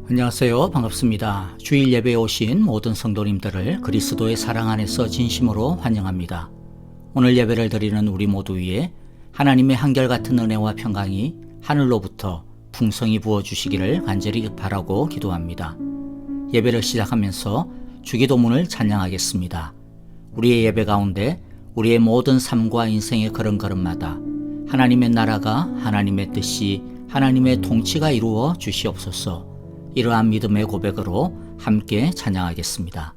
안녕하세요. 반갑습니다. 주일 예배에 오신 모든 성도님들을 그리스도의 사랑 안에서 진심으로 환영합니다. 오늘 예배를 드리는 우리 모두 위에 하나님의 한결같은 은혜와 평강이 하늘로부터 풍성히 부어주시기를 간절히 바라고 기도합니다. 예배를 시작하면서 주기도문을 찬양하겠습니다. 우리의 예배 가운데 우리의 모든 삶과 인생의 걸음걸음마다 하나님의 나라가, 하나님의 뜻이, 하나님의 통치가 이루어 주시옵소서. 이러한 믿음의 고백으로 함께 찬양하겠습니다.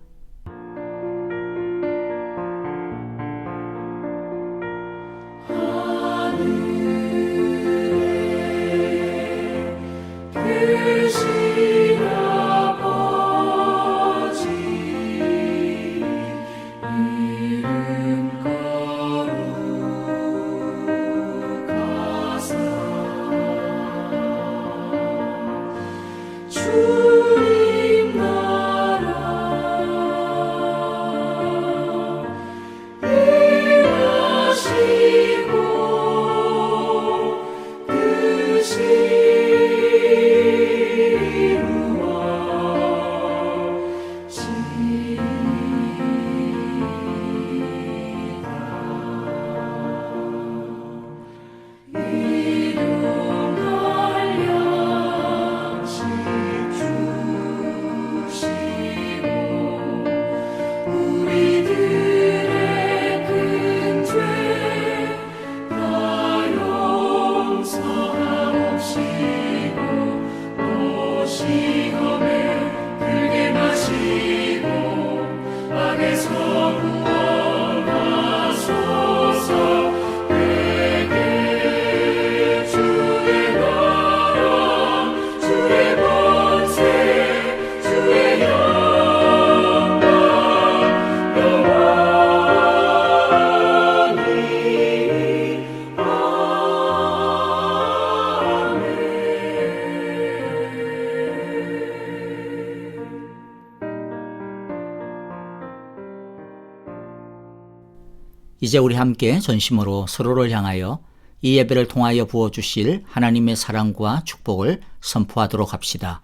이제 우리 함께 전심으로 서로를 향하여 이 예배를 통하여 부어주실 하나님의 사랑과 축복을 선포하도록 합시다.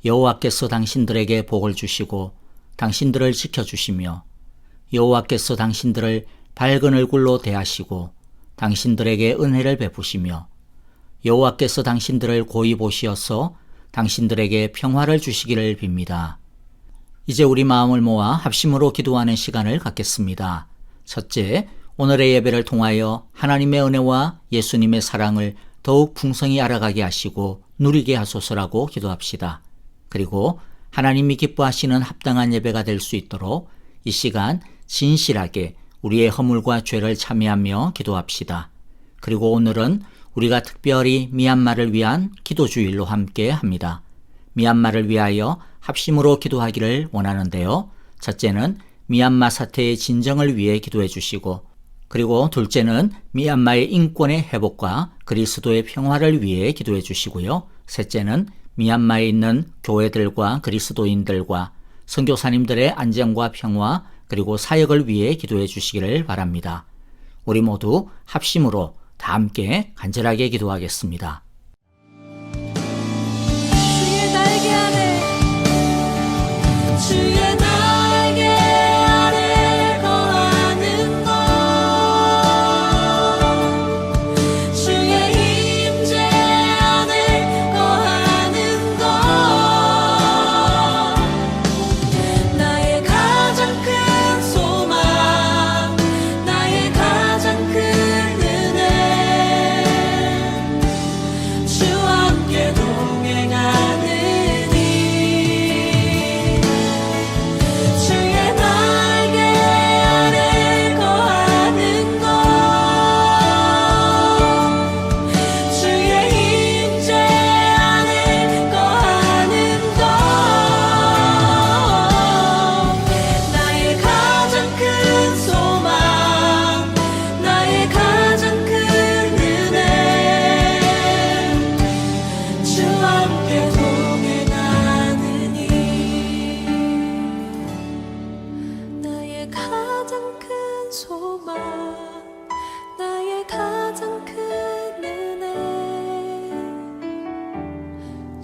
여호와께서 당신들에게 복을 주시고 당신들을 지켜주시며 여호와께서 당신들을 밝은 얼굴로 대하시고 당신들에게 은혜를 베푸시며 여호와께서 당신들을 고이 보시어서 당신들에게 평화를 주시기를 빕니다. 이제 우리 마음을 모아 합심으로 기도하는 시간을 갖겠습니다. 첫째, 오늘의 예배를 통하여 하나님의 은혜와 예수님의 사랑을 더욱 풍성히 알아가게 하시고 누리게 하소서라고 기도합시다. 그리고 하나님이 기뻐하시는 합당한 예배가 될 수 있도록 이 시간 진실하게 우리의 허물과 죄를 참회하며 기도합시다. 그리고 오늘은 우리가 특별히 미얀마를 위한 기도주일로 함께 합니다. 미얀마를 위하여 합심으로 기도하기를 원하는데요. 첫째는 미얀마 사태의 진정을 위해 기도해 주시고, 그리고 둘째는 미얀마의 인권의 회복과 그리스도의 평화를 위해 기도해 주시고요. 셋째는 미얀마에 있는 교회들과 그리스도인들과 선교사님들의 안전과 평화 그리고 사역을 위해 기도해 주시기를 바랍니다. 우리 모두 합심으로 다 함께 간절하게 기도하겠습니다. 주의 날개 아래 주의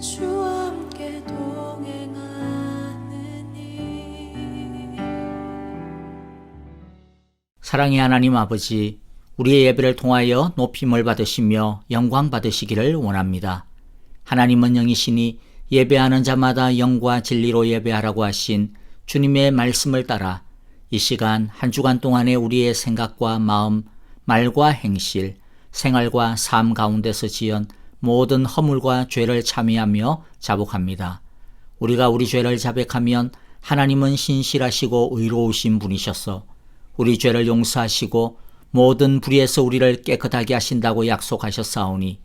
주 함께 도 사랑의 하나님 아버지, 우리의 예배를 통하여 높임을 받으시며 영광 받으시기를 원합니다. 하나님은 영이시니 예배하는 자마다 영과 진리로 예배하라고 하신 주님의 말씀을 따라 이 시간 한 주간 동안의 우리의 생각과 마음, 말과 행실, 생활과 삶 가운데서 지은 모든 허물과 죄를 참회하며 자복합니다. 우리가 우리 죄를 자백하면 하나님은 신실하시고 의로우신 분이셔서 우리 죄를 용서하시고 모든 불의에서 우리를 깨끗하게 하신다고 약속하셨사오니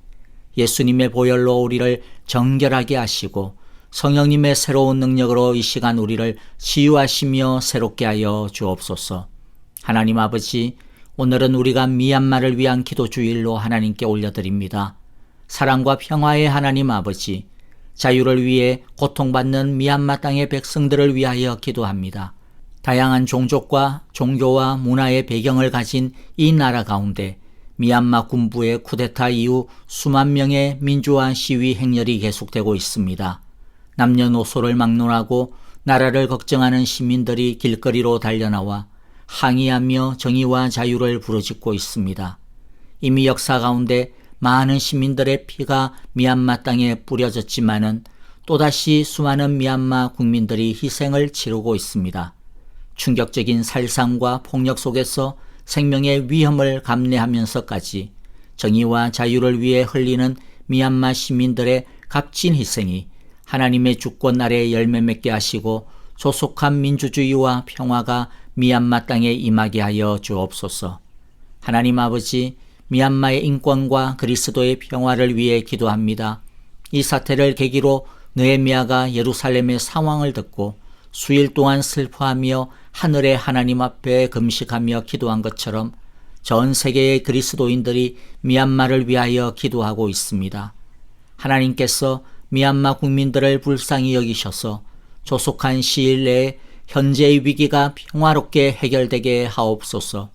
예수님의 보혈로 우리를 정결하게 하시고 성령님의 새로운 능력으로 이 시간 우리를 치유하시며 새롭게 하여 주옵소서. 하나님 아버지, 오늘은 우리가 미얀마를 위한 기도 주일로 하나님께 올려드립니다. 사랑과 평화의 하나님 아버지, 자유를 위해 고통받는 미얀마 땅의 백성들을 위하여 기도합니다. 다양한 종족과 종교와 문화의 배경을 가진 이 나라 가운데 미얀마 군부의 쿠데타 이후 수만 명의 민주화 시위 행렬이 계속되고 있습니다. 남녀노소를 막론하고 나라를 걱정하는 시민들이 길거리로 달려나와 항의하며 정의와 자유를 부르짖고 있습니다. 이미 역사 가운데 많은 시민들의 피가 미얀마 땅에 뿌려졌지만은 또다시 수많은 미얀마 국민들이 희생을 치르고 있습니다. 충격적인 살상과 폭력 속에서 생명의 위험을 감내하면서까지 정의와 자유를 위해 흘리는 미얀마 시민들의 값진 희생이 하나님의 주권 아래 열매 맺게 하시고 조속한 민주주의와 평화가 미얀마 땅에 임하게 하여 주옵소서. 하나님 아버지, 미얀마의 인권과 그리스도의 평화를 위해 기도합니다. 이 사태를 계기로 느헤미야가 예루살렘의 상황을 듣고 수일 동안 슬퍼하며 하늘의 하나님 앞에 금식하며 기도한 것처럼 전 세계의 그리스도인들이 미얀마를 위하여 기도하고 있습니다. 하나님께서 미얀마 국민들을 불쌍히 여기셔서 조속한 시일 내에 현재의 위기가 평화롭게 해결되게 하옵소서.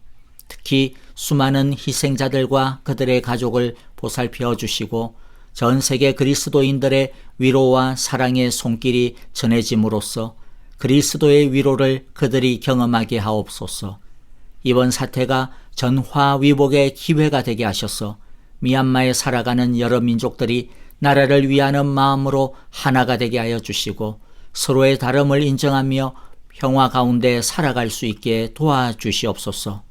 특히 수많은 희생자들과 그들의 가족을 보살펴 주시고 전 세계 그리스도인들의 위로와 사랑의 손길이 전해짐으로써 그리스도의 위로를 그들이 경험하게 하옵소서. 이번 사태가 전화위복의 기회가 되게 하셔서 미얀마에 살아가는 여러 민족들이 나라를 위하는 마음으로 하나가 되게 하여 주시고 서로의 다름을 인정하며 평화 가운데 살아갈 수 있게 도와주시옵소서.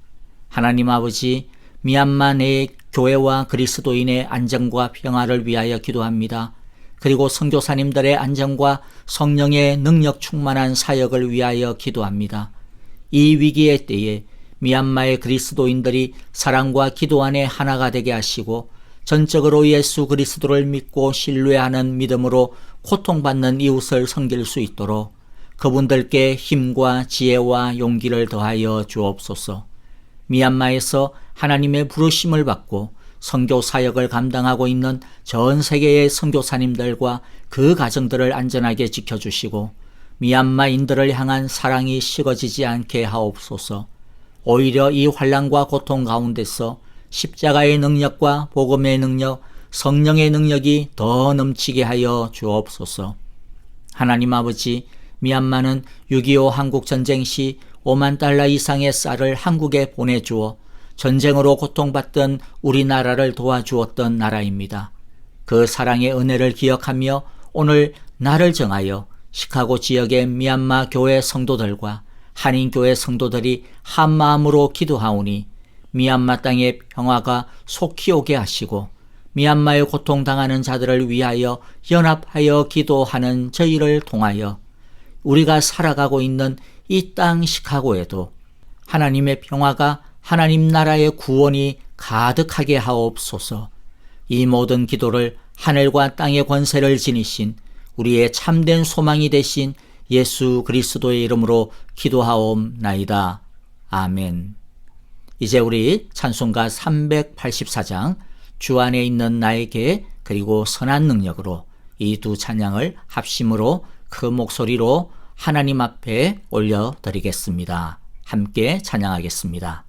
하나님 아버지, 미얀마 내의 교회와 그리스도인의 안정과 평화를 위하여 기도합니다. 그리고 선교사님들의 안정과 성령의 능력 충만한 사역을 위하여 기도합니다. 이 위기의 때에 미얀마의 그리스도인들이 사랑과 기도 안에 하나가 되게 하시고 전적으로 예수 그리스도를 믿고 신뢰하는 믿음으로 고통받는 이웃을 섬길 수 있도록 그분들께 힘과 지혜와 용기를 더하여 주옵소서. 미얀마에서 하나님의 부르심을 받고 선교 사역을 감당하고 있는 전 세계의 선교사님들과 그 가정들을 안전하게 지켜주시고 미얀마인들을 향한 사랑이 식어지지 않게 하옵소서. 오히려 이 환난과 고통 가운데서 십자가의 능력과 복음의 능력, 성령의 능력이 더 넘치게 하여 주옵소서. 하나님 아버지, 미얀마는 6.25 한국전쟁 시 5만 달러 이상의 쌀을 한국에 보내주어 전쟁으로 고통받던 우리나라를 도와주었던 나라입니다. 그 사랑의 은혜를 기억하며 오늘 날을 정하여 시카고 지역의 미얀마 교회 성도들과 한인교회 성도들이 한마음으로 기도하오니 미얀마 땅의 평화가 속히 오게 하시고 미얀마에 고통당하는 자들을 위하여 연합하여 기도하는 저희를 통하여 우리가 살아가고 있는 이 땅 시카고에도 하나님의 평화가 하나님 나라의 구원이 가득하게 하옵소서. 이 모든 기도를 하늘과 땅의 권세를 지니신 우리의 참된 소망이 되신 예수 그리스도의 이름으로 기도하옵나이다. 아멘. 이제 우리 찬송가 384장 주 안에 있는 나에게 그리고 선한 능력으로 이 두 찬양을 합심으로 큰 목소리로 하나님 앞에 올려드리겠습니다. 함께 찬양하겠습니다.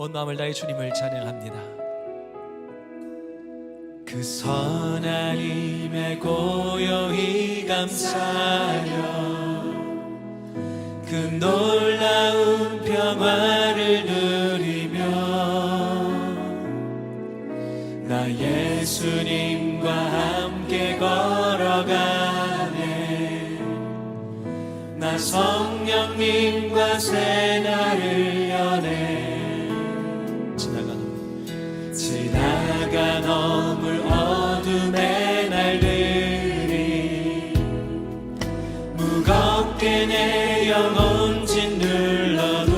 온 마음을 다해 주님을 찬양합니다. 그 선한 힘에 고요히 감사하여 그 놀라운 평화를 누리며 나 예수님과 함께 걸어가네. 나 성령님과 새 날을 여네. 지나가 넘을 어둠의 날들이 무겁게 내 영혼 짓눌러도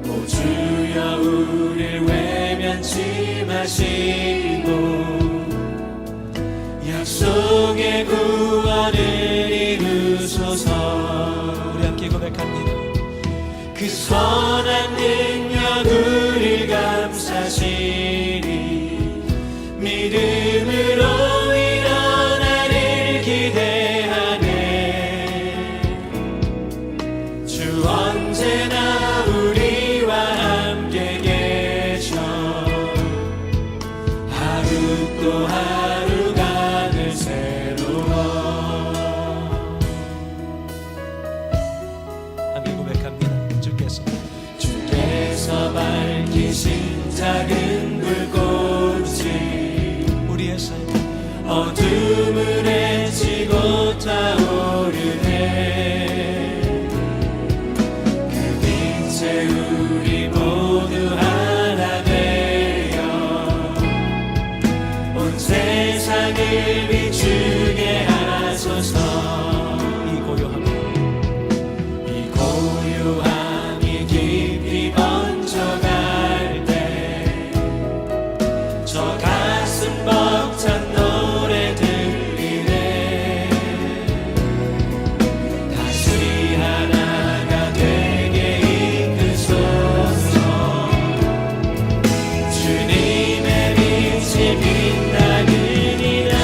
오 주여 우릴 외면치 마시고 약속의 구원을 이루소서. 우리 함께 고백합니다. 그 선한 능력 우릴 감사시니 믿음으로 일어나를 기대하네. 주 언제나 우리와 함께 계셔. 하루 또 하루가 늘 새로워. 함께 고백합니다. 주께서 밝히신 작은 불꽃이 우리의 삶 어둠을 헤치고 타오르네. 그 빛에 우리 모두 하나 되어 온 세상을 비추게 하소서. 이 고요함이 깊이 번져갈 때 저 가슴 벅찬 노래 들리네. 다시 하나가 되게 이끄소서. 주님의 빛이 빛나는 이날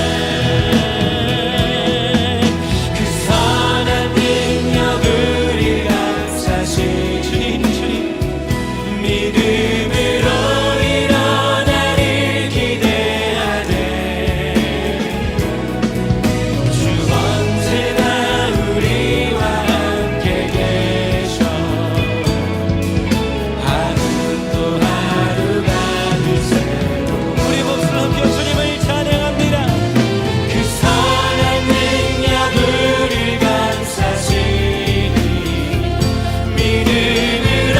그 선한 능력을 믿음으로 일어나를 기대하네. 주 언제나 우리와 함께 계셔. 하루 또 하루가 늘 새로워. 우리 목소리로 함께 주님을 찬양합니다. 그 선한 능력 우릴 감사시니 믿음으로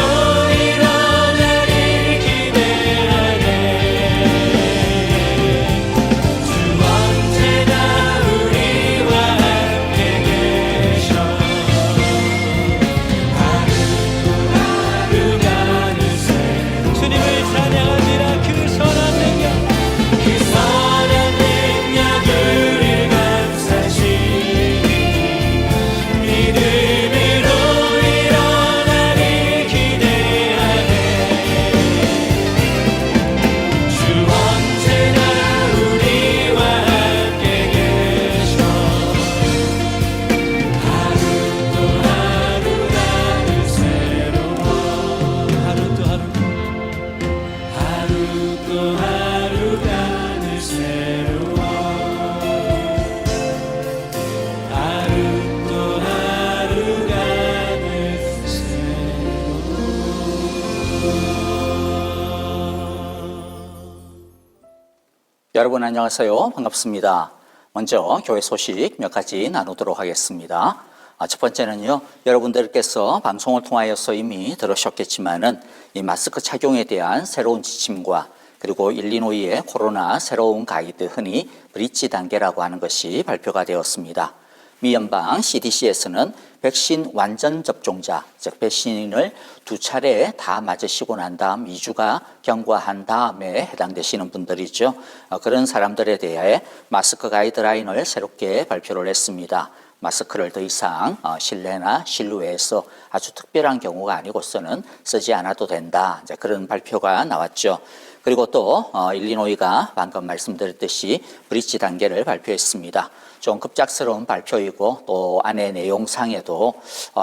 여러분 안녕하세요. 반갑습니다. 먼저 교회 소식 몇 가지 나누도록 하겠습니다. 첫 번째는요, 여러분들께서 방송을 통하여서 이미 들으셨겠지만은 이 마스크 착용에 대한 새로운 지침과 그리고 일리노이의 코로나 새로운 가이드, 흔히 브릿지 단계라고 하는 것이 발표가 되었습니다. 미 연방 CDC에서는 백신 완전 접종자, 즉 백신을 2차례 다 맞으시고 난 다음 2주가 경과한 다음에 해당되시는 분들이죠. 그런 사람들에 대해 마스크 가이드라인을 새롭게 발표를 했습니다. 마스크를 더 이상 실내나 실외에서 아주 특별한 경우가 아니고서는 쓰지 않아도 된다. 이제 그런 발표가 나왔죠. 그리고 또 일리노이가 방금 말씀드렸듯이 브릿지 단계를 발표했습니다. 좀 급작스러운 발표이고 또 안에 내용상에도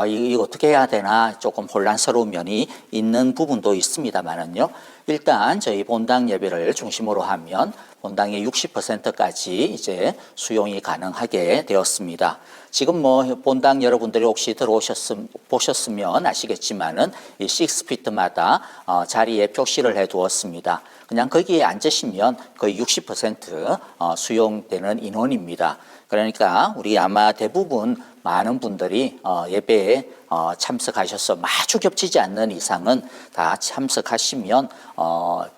이거 어떻게 해야 되나 조금 혼란스러운 면이 있는 부분도 있습니다만은요. 일단 저희 본당 예배를 중심으로 하면 본당의 60%까지 이제 수용이 가능하게 되었습니다. 지금 뭐 본당 여러분들이 혹시 보셨으면 아시겠지만은 이 6피트마다 자리에 표시를 해 두었습니다. 그냥 거기에 앉으시면 거의 60% 수용되는 인원입니다. 그러니까 우리 아마 대부분 많은 분들이 예배에 참석하셔서 마주 겹치지 않는 이상은 다 참석하시면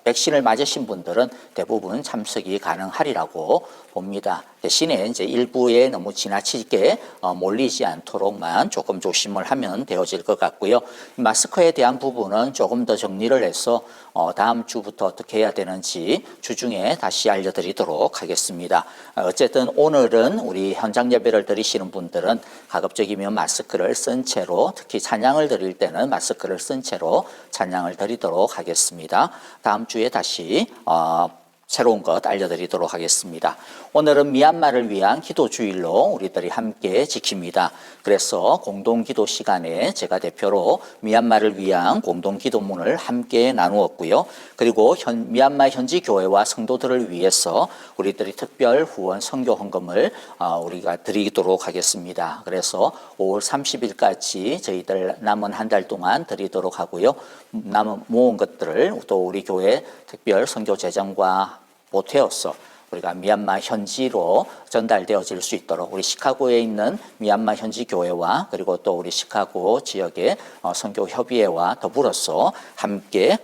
백신을 맞으신 분들은 대부분 참석이 가능하리라고 봅니다. 대신에 이제 일부에 너무 지나치게 몰리지 않도록만 조금 조심을 하면 되어질 것 같고요. 마스크에 대한 부분은 조금 더 정리를 해서 다음 주부터 어떻게 해야 되는지 주중에 다시 알려드리도록 하겠습니다. 어쨌든 오늘은 우리 현장 예배를 드리시는 분들은 가급적이면 마스크를 쓴 채로, 특히 찬양을 드릴 때는 마스크를 쓴 채로 찬양을 드리도록 하겠습니다. 다음 주에 다시 새로운 것 알려드리도록 하겠습니다. 오늘은 미얀마를 위한 기도 주일로 우리들이 함께 지킵니다. 그래서 공동기도 시간에 제가 대표로 미얀마를 위한 공동기도문을 함께 나누었고요. 그리고 미얀마 현지 교회와 성도들을 위해서 우리들이 특별 후원 선교 헌금을 우리가 드리도록 하겠습니다. 그래서 5월 30일까지 저희들 남은 한 달 동안 드리도록 하고요. 남은 모은 것들을 또 우리 교회 특별 선교 재정과 보태어서 우리가 미얀마 현지로 전달되어질 수 있도록 우리 시카고에 있는 미얀마 현지 교회와 그리고 또 우리 시카고 지역의 선교협의회와 더불어서 함께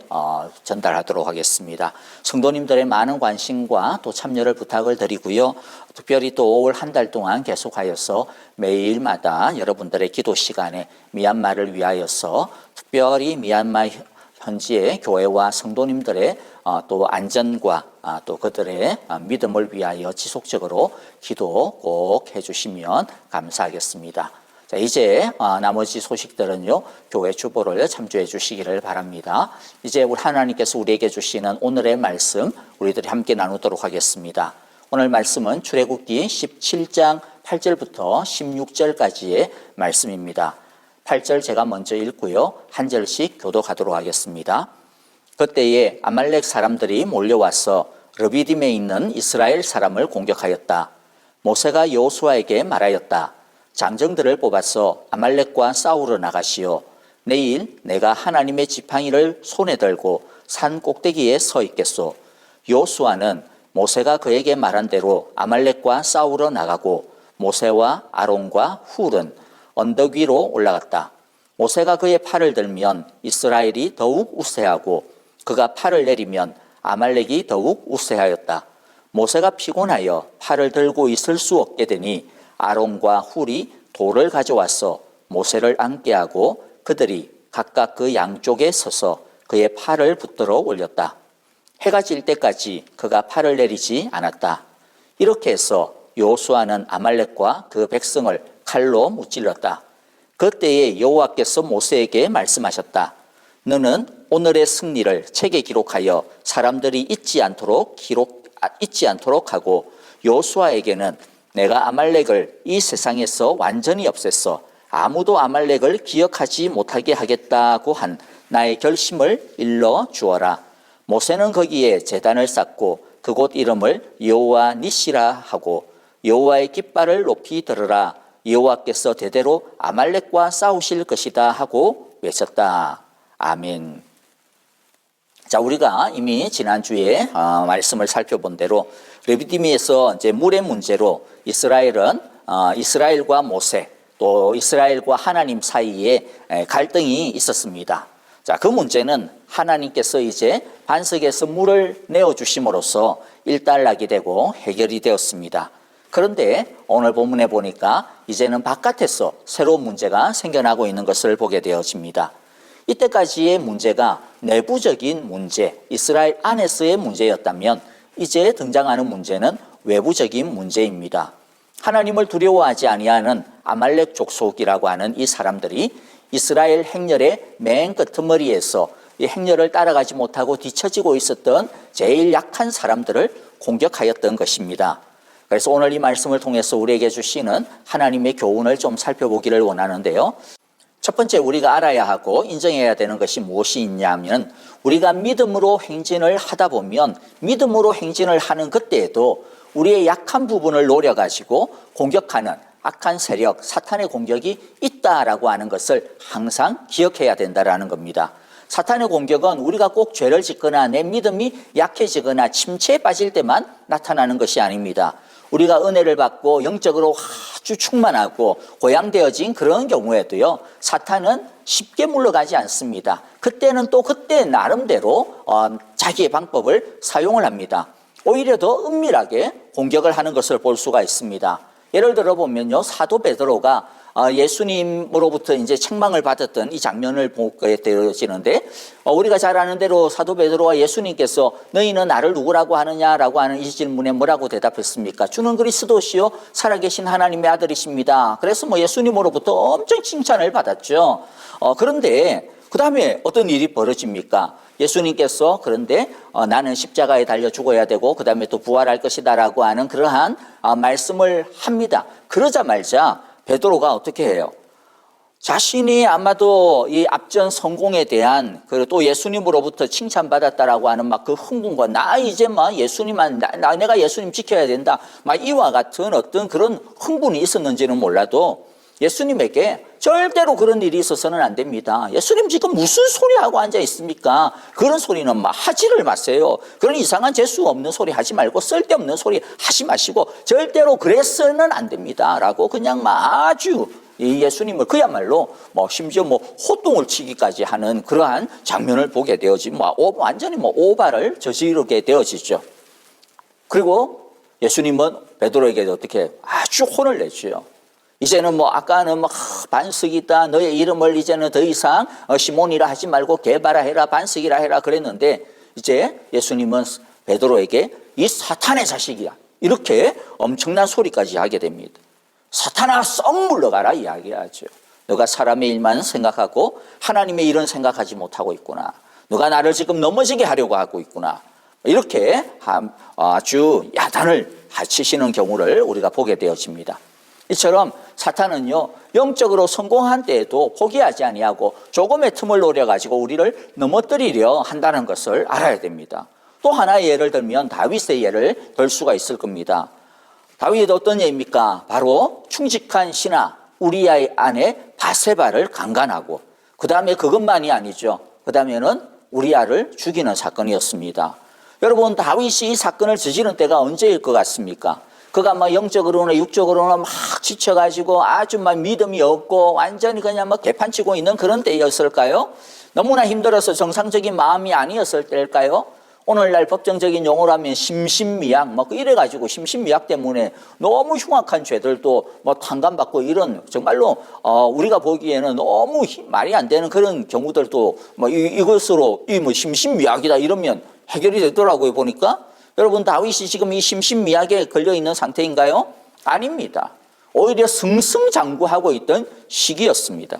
전달하도록 하겠습니다. 성도님들의 많은 관심과 또 참여를 부탁을 드리고요. 특별히 또 5월 한 달 동안 계속하여서 매일마다 여러분들의 기도 시간에 미얀마를 위하여서 특별히 미얀마 현지의 교회와 성도님들의 또 안전과 또 그들의 믿음을 위하여 지속적으로 기도 꼭 해주시면 감사하겠습니다. 자, 이제 나머지 소식들은요, 교회 주보를 참조해 주시기를 바랍니다. 이제 우리 하나님께서 우리에게 주시는 오늘의 말씀 우리들이 함께 나누도록 하겠습니다. 오늘 말씀은 출애굽기 17장 8절부터 16절까지의 말씀입니다. 8절 제가 먼저 읽고요. 한 절씩 교독하도록 하겠습니다. 그때에 아말렉 사람들이 몰려와서 르비딤에 있는 이스라엘 사람을 공격하였다. 모세가 여호수아에게 말하였다. 장정들을 뽑아서 아말렉과 싸우러 나가시오. 내일 내가 하나님의 지팡이를 손에 들고 산 꼭대기에 서 있겠소. 여호수아는 모세가 그에게 말한 대로 아말렉과 싸우러 나가고 모세와 아론과 훌은 언덕 위로 올라갔다. 모세가 그의 팔을 들면 이스라엘이 더욱 우세하고 그가 팔을 내리면 아말렉이 더욱 우세하였다. 모세가 피곤하여 팔을 들고 있을 수 없게 되니 아론과 훌이 돌을 가져와서 모세를 앉게 하고 그들이 각각 그 양쪽에 서서 그의 팔을 붙들어 올렸다. 해가 질 때까지 그가 팔을 내리지 않았다. 이렇게 해서 여호수아는 아말렉과 그 백성을 칼로 무찔렀다. 그때에 여호와께서 모세에게 말씀하셨다. 너는 오늘의 승리를 책에 기록하여 사람들이 잊지 않도록 하고 여호수아에게는 내가 아말렉을 이 세상에서 완전히 없앴어 아무도 아말렉을 기억하지 못하게 하겠다고 한 나의 결심을 일러 주어라. 모세는 거기에 제단을 쌓고 그곳 이름을 여호와 니시라 하고 여호와의 깃발을 높이 들으라. 여호와께서 대대로 아말렉과 싸우실 것이다 하고 외쳤다. 아멘. 자, 우리가 이미 지난주에 말씀을 살펴본 대로 르비딤에서 이제 물의 문제로 이스라엘은 이스라엘과 모세 또 이스라엘과 하나님 사이에 갈등이 있었습니다. 자, 그 문제는 하나님께서 이제 반석에서 물을 내어주심으로써 일단락이 되고 해결이 되었습니다. 그런데 오늘 본문에 보니까 이제는 바깥에서 새로운 문제가 생겨나고 있는 것을 보게 되어집니다. 이때까지의 문제가 내부적인 문제, 이스라엘 안에서의 문제였다면 이제 등장하는 문제는 외부적인 문제입니다. 하나님을 두려워하지 아니하는 아말렉 족속이라고 하는 이 사람들이 이스라엘 행렬의 맨 끄트머리에서 이 행렬을 따라가지 못하고 뒤처지고 있었던 제일 약한 사람들을 공격하였던 것입니다. 그래서 오늘 이 말씀을 통해서 우리에게 주시는 하나님의 교훈을 좀 살펴보기를 원하는데요. 첫 번째 우리가 알아야 하고 인정해야 되는 것이 무엇이 있냐면, 우리가 믿음으로 행진을 하다 보면 믿음으로 행진을 하는 그때에도 우리의 약한 부분을 노려가지고 공격하는 악한 세력, 사탄의 공격이 있다라고 하는 것을 항상 기억해야 된다라는 겁니다. 사탄의 공격은 우리가 꼭 죄를 짓거나 내 믿음이 약해지거나 침체에 빠질 때만 나타나는 것이 아닙니다. 우리가 은혜를 받고 영적으로 아주 충만하고 고양되어진 그런 경우에도요, 사탄은 쉽게 물러가지 않습니다. 그때는 또 그때 나름대로 자기의 방법을 사용을 합니다. 오히려 더 은밀하게 공격을 하는 것을 볼 수가 있습니다. 예를 들어 보면요, 사도 베드로가 예수님으로부터 이제 책망을 받았던 이 장면을 보게 되어지는데, 우리가 잘 아는 대로 사도 베드로와 예수님께서 너희는 나를 누구라고 하느냐라고 하는 이 질문에 뭐라고 대답했습니까? 주는 그리스도시요 살아계신 하나님의 아들이십니다. 그래서 예수님으로부터 엄청 칭찬을 받았죠. 그런데 그 다음에 어떤 일이 벌어집니까? 예수님께서 그런데 나는 십자가에 달려 죽어야 되고 그 다음에 또 부활할 것이다 라고 하는 그러한 말씀을 합니다. 그러자마자 베드로가 어떻게 해요? 자신이 아마도 이 앞전 성공에 대한, 그리고 또 예수님으로부터 칭찬받았다라고 하는 막 그 흥분과 나 이제 막 예수님만, 내가 예수님 지켜야 된다, 막 이와 같은 어떤 그런 흥분이 있었는지는 몰라도 예수님에게 절대로 그런 일이 있어서는 안 됩니다. 예수님 지금 무슨 소리 하고 앉아 있습니까? 그런 소리는 막 하지를 마세요. 그런 이상한 재수 없는 소리 하지 말고 쓸데없는 소리 하지 마시고 절대로 그래서는 안 됩니다. 라고 그냥 막 아주 이 예수님을 그야말로 심지어 호통을 치기까지 하는 그러한 장면을 보게 되어지 완전히 오바를 저지르게 되어지죠. 그리고 예수님은 베드로에게 어떻게 아주 혼을 내죠. 이제는 아까는 반석이다, 너의 이름을 이제는 더 이상 시몬이라 하지 말고 게바라 해라, 반석이라 해라 그랬는데, 이제 예수님은 베드로에게 이 사탄의 자식이야 이렇게 엄청난 소리까지 하게 됩니다. 사탄아 썩 물러가라 이야기하죠. 너가 사람의 일만 생각하고 하나님의 일은 생각하지 못하고 있구나. 너가 나를 지금 넘어지게 하려고 하고 있구나. 이렇게 아주 야단을 치시는 경우를 우리가 보게 되어집니다. 이처럼 사탄은요, 영적으로 성공한 때에도 포기하지 아니하고 조금의 틈을 노려가지고 우리를 넘어뜨리려 한다는 것을 알아야 됩니다. 또 하나의 예를 들면 다윗의 예를 들 수가 있을 겁니다. 다윗이 어떤 예입니까? 바로 충직한 신하 우리아의 아내 바세바를 강간하고, 그 다음에 그것만이 아니죠. 그 다음에는 우리아를 죽이는 사건이었습니다. 여러분, 다윗이 이 사건을 저지른 때가 언제일 것 같습니까? 그가 영적으로나 육적으로나 막 지쳐가지고 아주 믿음이 없고 완전히 그냥 개판치고 있는 그런 때였을까요? 너무나 힘들어서 정상적인 마음이 아니었을 때일까요? 오늘날 법정적인 용어로 하면 심신미약, 이래가지고 심신미약 때문에 너무 흉악한 죄들도 탕감받고 이런 정말로 우리가 보기에는 너무 말이 안 되는 그런 경우들도 이것으로 심신미약이다 이러면 해결이 되더라고요, 보니까. 여러분, 다윗이 지금 이 심신미약에 걸려있는 상태인가요? 아닙니다. 오히려 승승장구하고 있던 시기였습니다.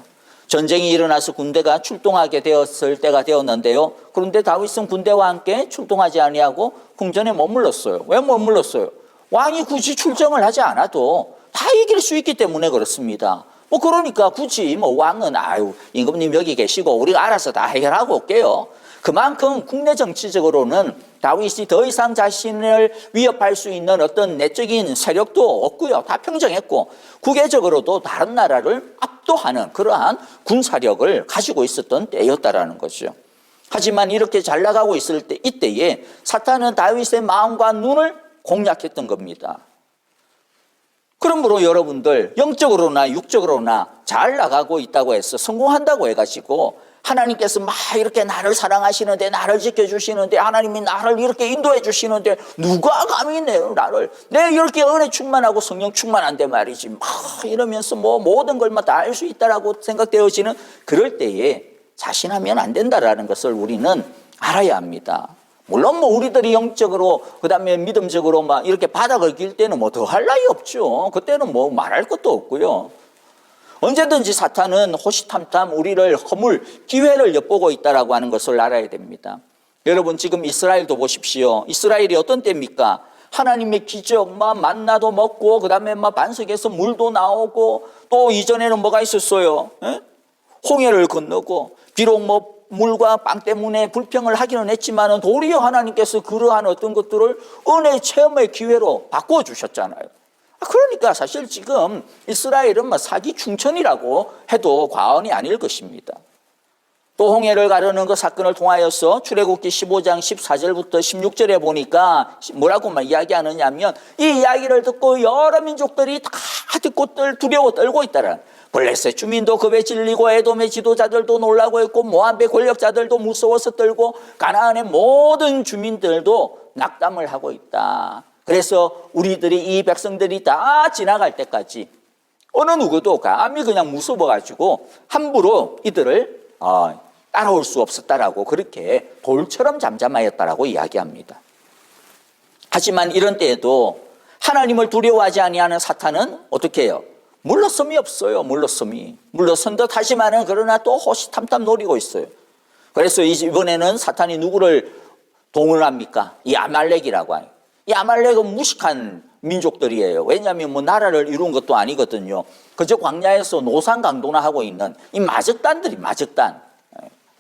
전쟁이 일어나서 군대가 출동하게 되었을 때가 되었는데요. 그런데 다윗은 군대와 함께 출동하지 아니하고 궁전에 머물렀어요. 왜 머물렀어요? 왕이 굳이 출정을 하지 않아도 다 이길 수 있기 때문에 그렇습니다. 그러니까 굳이 왕은 임금님 여기 계시고 우리가 알아서 다 해결하고 올게요. 그만큼 국내 정치적으로는 다윗이 더 이상 자신을 위협할 수 있는 어떤 내적인 세력도 없고요. 다 평정했고, 국외적으로도 다른 나라를 압도하는 그러한 군사력을 가지고 있었던 때였다라는 거죠. 하지만 이렇게 잘 나가고 있을 때, 이때에 사탄은 다윗의 마음과 눈을 공략했던 겁니다. 그러므로 여러분들, 영적으로나 육적으로나 잘 나가고 있다고 해서 성공한다고 해가지고 하나님께서 막 이렇게 나를 사랑하시는데, 나를 지켜주시는데, 하나님이 나를 이렇게 인도해 주시는데 누가 감히 나를 이렇게 은혜 충만하고 성령 충만한데 말이지 막 이러면서 모든 걸 다 알 수 있다라고 생각되어지는 그럴 때에 자신하면 안 된다라는 것을 우리는 알아야 합니다. 물론 우리들이 영적으로 그다음에 믿음적으로 이렇게 바닥을 길 때는 더 할 나위 없죠. 그때는 말할 것도 없고요. 언제든지 사탄은 호시탐탐 우리를 허물 기회를 엿보고 있다라고 하는 것을 알아야 됩니다. 여러분, 지금 이스라엘도 보십시오. 이스라엘이 어떤 때입니까? 하나님의 기적, 막 만나도 먹고, 그 다음에 막 반석에서 물도 나오고, 또 이전에는 뭐가 있었어요? 예? 홍해를 건너고, 비록 뭐 물과 빵 때문에 불평을 하기는 했지만은 도리어 하나님께서 그러한 어떤 것들을 은혜의 체험의 기회로 바꾸어 주셨잖아요. 그러니까 사실 지금 이스라엘은 뭐 사기 충천이라고 해도 과언이 아닐 것입니다. 또 홍해를 가르는 그 사건을 통하여서 출애굽기 15장 14절부터 16절에 보니까 뭐라고 이야기하느냐 하면 이 이야기를 듣고 여러 민족들이 다 듣고 두려워 떨고 있다는, 블레셋 주민도 겁에 질리고 에돔의 지도자들도 놀라고 했고 모압의 권력자들도 무서워서 떨고 가나안의 모든 주민들도 낙담을 하고 있다. 그래서 우리들이 이 백성들이 다 지나갈 때까지 어느 누구도 감히 그냥 무서워가지고 함부로 이들을 따라올 수 없었다라고, 그렇게 돌처럼 잠잠하였다라고 이야기합니다. 하지만 이런 때에도 하나님을 두려워하지 아니하는 사탄은 어떻게 해요? 물러섬이 없어요. 물러선 듯 하지만은 그러나 또 호시탐탐 노리고 있어요. 그래서 이번에는 사탄이 누구를 동원합니까? 이 아말렉이라고 해요. 이 아말렉은 무식한 민족들이에요. 왜냐하면 뭐 나라를 이룬 것도 아니거든요. 그저 광야에서 노상강도나 하고 있는 이 마적단들이, 마적단.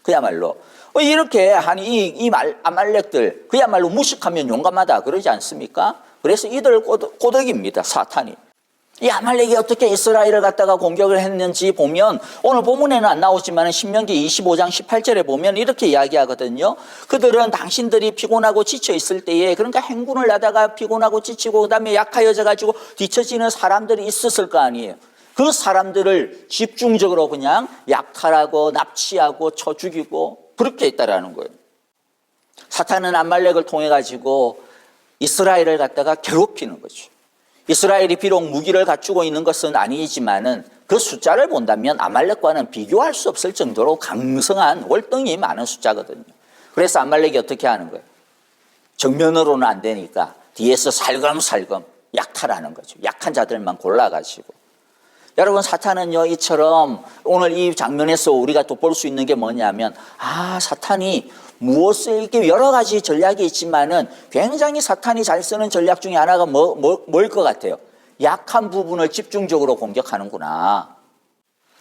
그야말로 이렇게 하니 이 아말렉들 그야말로 무식하면 용감하다 그러지 않습니까? 그래서 이들 꼬덕입니다, 사탄이. 이 아말렉이 어떻게 이스라엘을 갖다가 공격을 했는지 보면, 오늘 본문에는 안 나오지만 신명기 25장 18절에 보면 이렇게 이야기하거든요. 그들은 당신들이 피곤하고 지쳐 있을 때에, 그러니까 행군을 하다가 피곤하고 지치고 그 다음에 약하여져 가지고 뒤처지는 사람들이 있었을 거 아니에요. 그 사람들을 집중적으로 그냥 약탈하고 납치하고 쳐 죽이고 그렇게 했다라는 거예요. 사탄은 아말렉을 통해 가지고 이스라엘을 갖다가 괴롭히는 거죠. 이스라엘이 비록 무기를 갖추고 있는 것은 아니지만은 그 숫자를 본다면 아말렉과는 비교할 수 없을 정도로 강성한 월등히 많은 숫자거든요. 그래서 아말렉이 어떻게 하는 거예요? 정면으로는 안 되니까 뒤에서 살금살금 약탈하는 거죠. 약한 자들만 골라가지고. 여러분, 사탄은요, 이처럼 오늘 이 장면에서 우리가 또 볼 수 있는 게 뭐냐면, 사탄이 무엇을, 이렇게 여러 가지 전략이 있지만은 굉장히 사탄이 잘 쓰는 전략 중에 하나가 뭐일 것 같아요? 약한 부분을 집중적으로 공격하는구나.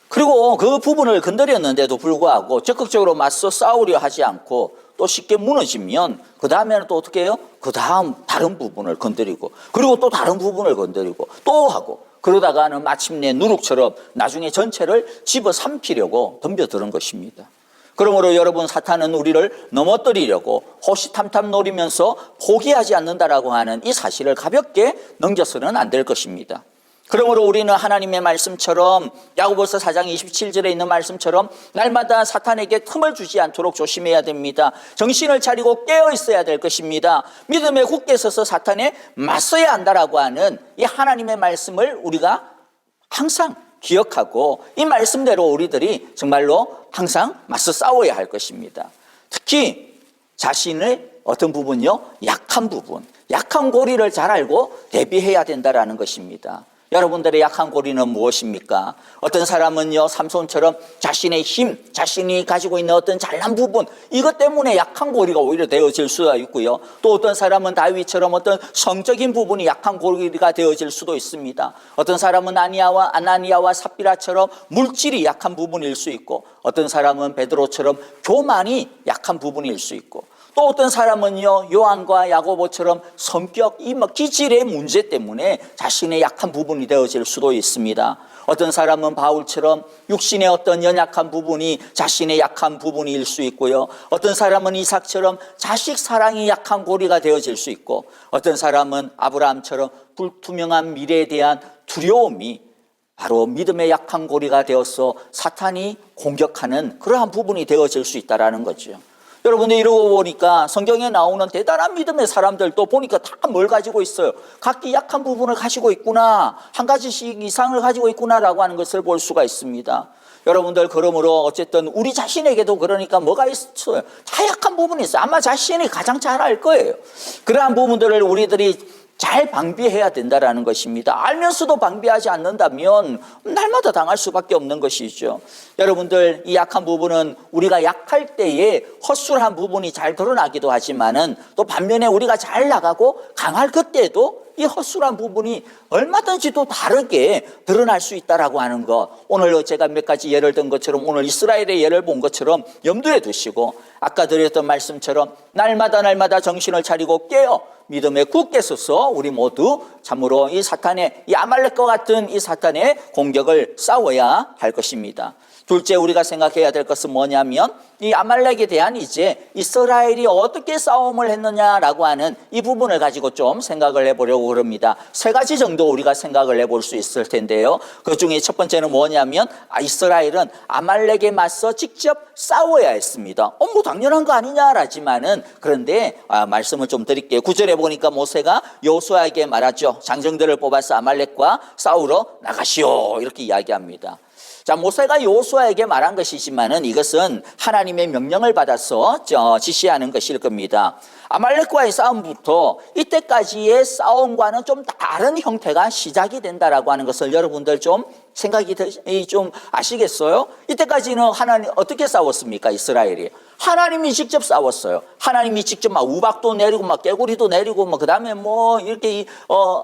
그리고 그 부분을 건드렸는데도 불구하고 적극적으로 맞서 싸우려 하지 않고 또 쉽게 무너지면 그 다음에는 또 어떻게 해요? 그 다음 다른 부분을 건드리고, 그리고 또 다른 부분을 건드리고 또 하고, 그러다가는 마침내 누룩처럼 나중에 전체를 집어삼키려고 덤벼드는 것입니다. 그러므로 여러분, 사탄은 우리를 넘어뜨리려고 호시탐탐 노리면서 포기하지 않는다라고 하는 이 사실을 가볍게 넘겨서는 안 될 것입니다. 그러므로 우리는 하나님의 말씀처럼, 야고보서 4장 27절에 있는 말씀처럼 날마다 사탄에게 틈을 주지 않도록 조심해야 됩니다. 정신을 차리고 깨어 있어야 될 것입니다. 믿음에 굳게 서서 사탄에 맞서야 한다라고 하는 이 하나님의 말씀을 우리가 항상 기억하고 이 말씀대로 우리들이 정말로 항상 맞서 싸워야 할 것입니다. 특히 자신의 어떤 부분요? 약한 부분, 약한 고리를 잘 알고 대비해야 된다라는 것입니다. 여러분들의 약한 고리는 무엇입니까? 어떤 사람은요, 삼손처럼 자신의 힘, 자신이 가지고 있는 어떤 잘난 부분, 이것 때문에 약한 고리가 오히려 되어질 수가 있고요. 또 어떤 사람은 다윗처럼 어떤 성적인 부분이 약한 고리가 되어질 수도 있습니다. 어떤 사람은 아나니아와 삽비라처럼 물질이 약한 부분일 수 있고, 어떤 사람은 베드로처럼 교만이 약한 부분일 수 있고, 또 어떤 사람은요, 요한과 야고보처럼 성격, 이 기질의 문제 때문에 자신의 약한 부분이 되어질 수도 있습니다. 어떤 사람은 바울처럼 육신의 어떤 연약한 부분이 자신의 약한 부분일 수 있고요. 어떤 사람은 이삭처럼 자식 사랑이 약한 고리가 되어질 수 있고, 어떤 사람은 아브라함처럼 불투명한 미래에 대한 두려움이 바로 믿음의 약한 고리가 되어서 사탄이 공격하는 그러한 부분이 되어질 수 있다는 거죠. 여러분들, 이러고 보니까 성경에 나오는 대단한 믿음의 사람들도 보니까 다 뭘 가지고 있어요? 각기 약한 부분을 가지고 있구나, 한 가지씩 이상을 가지고 있구나라고 하는 것을 볼 수가 있습니다. 여러분들, 그러므로 어쨌든 우리 자신에게도 그러니까 뭐가 있어요? 다 약한 부분이 있어요. 아마 자신이 가장 잘 알 거예요. 그러한 부분들을 우리들이 잘 방비해야 된다라는 것입니다. 알면서도 방비하지 않는다면 날마다 당할 수밖에 없는 것이죠. 여러분들, 이 약한 부분은 우리가 약할 때에 허술한 부분이 잘 드러나기도 하지만은 또 반면에 우리가 잘 나가고 강할 그때에도 이 허술한 부분이 얼마든지 또 다르게 드러날 수 있다라고 하는 것, 오늘 제가 몇 가지 예를 든 것처럼, 오늘 이스라엘의 예를 본 것처럼 염두에 두시고, 아까 드렸던 말씀처럼 날마다 정신을 차리고 깨어 믿음에 굳게 서서 우리 모두 참으로 이 사탄의, 이 아말렉과 같은 이 사탄의 공격을 싸워야 할 것입니다. 둘째, 우리가 생각해야 될 것은 뭐냐면, 이 아말렉에 대한 이제 이스라엘이 어떻게 싸움을 했느냐라고 하는 이 부분을 가지고 좀 생각을 해보려고 그럽니다. 세 가지 정도 우리가 생각을 해볼 수 있을 텐데요. 그 중에 첫 번째는 뭐냐면, 이스라엘은 아말렉에 맞서 직접 싸워야 했습니다. 뭐 당연한 거 아니냐라지만은, 그런데 말씀을 좀 드릴게요. 9절에 보니까 모세가 여호수아에게 말하죠. 장정들을 뽑아서 아말렉과 싸우러 나가시오, 이렇게 이야기합니다. 자, 모세가 여호수아에게 말한 것이지만은 이것은 하나님의 명령을 받아서 지시하는 것일 겁니다. 아말렉과의 싸움부터 이때까지의 싸움과는 좀 다른 형태가 시작이 된다라고 하는 것을 여러분들 좀 생각이 좀 아시겠어요? 이때까지는 하나님 어떻게 싸웠습니까? 이스라엘이 하나님이 직접 싸웠어요. 하나님이 직접 막 우박도 내리고 막 깨구리도 내리고 막 그다음에 뭐 이렇게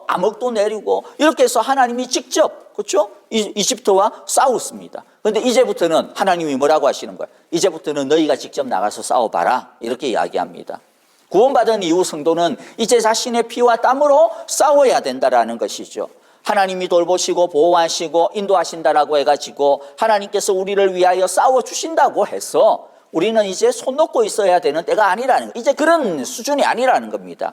암흑도 내리고 이렇게 해서 하나님이 직접, 그렇죠? 이집트와 싸웠습니다. 그런데 이제부터는 하나님이 뭐라고 하시는 거예요? 이제부터는 너희가 직접 나가서 싸워봐라, 이렇게 이야기합니다. 구원받은 이후 성도는 이제 자신의 피와 땀으로 싸워야 된다라는 것이죠. 하나님이 돌보시고 보호하시고 인도하신다라고 해가지고 하나님께서 우리를 위하여 싸워주신다고 해서 우리는 이제 손 놓고 있어야 되는 때가 아니라는 거, 이제 그런 수준이 아니라는 겁니다.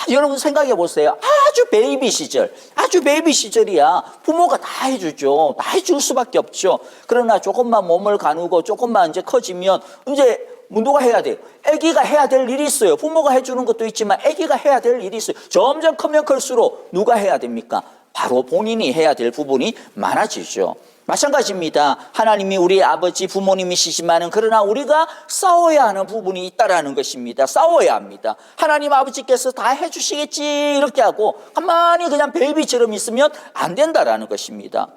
여러분 생각해 보세요. 아주 베이비 시절이야. 부모가 다 해주죠. 다 해줄 수밖에 없죠. 그러나 조금만 몸을 가누고 조금만 이제 커지면 이제 누가 해야 돼요? 아기가 해야 될 일이 있어요. 부모가 해주는 것도 있지만 아기가 해야 될 일이 있어요. 점점 크면 클수록 누가 해야 됩니까? 바로 본인이 해야 될 부분이 많아지죠. 마찬가지입니다. 하나님이 우리의 아버지 부모님이시지만은 그러나 우리가 싸워야 하는 부분이 있다라는 것입니다. 싸워야 합니다. 하나님 아버지께서 다 해주시겠지 이렇게 하고 가만히 그냥 베이비처럼 있으면 안 된다라는 것입니다.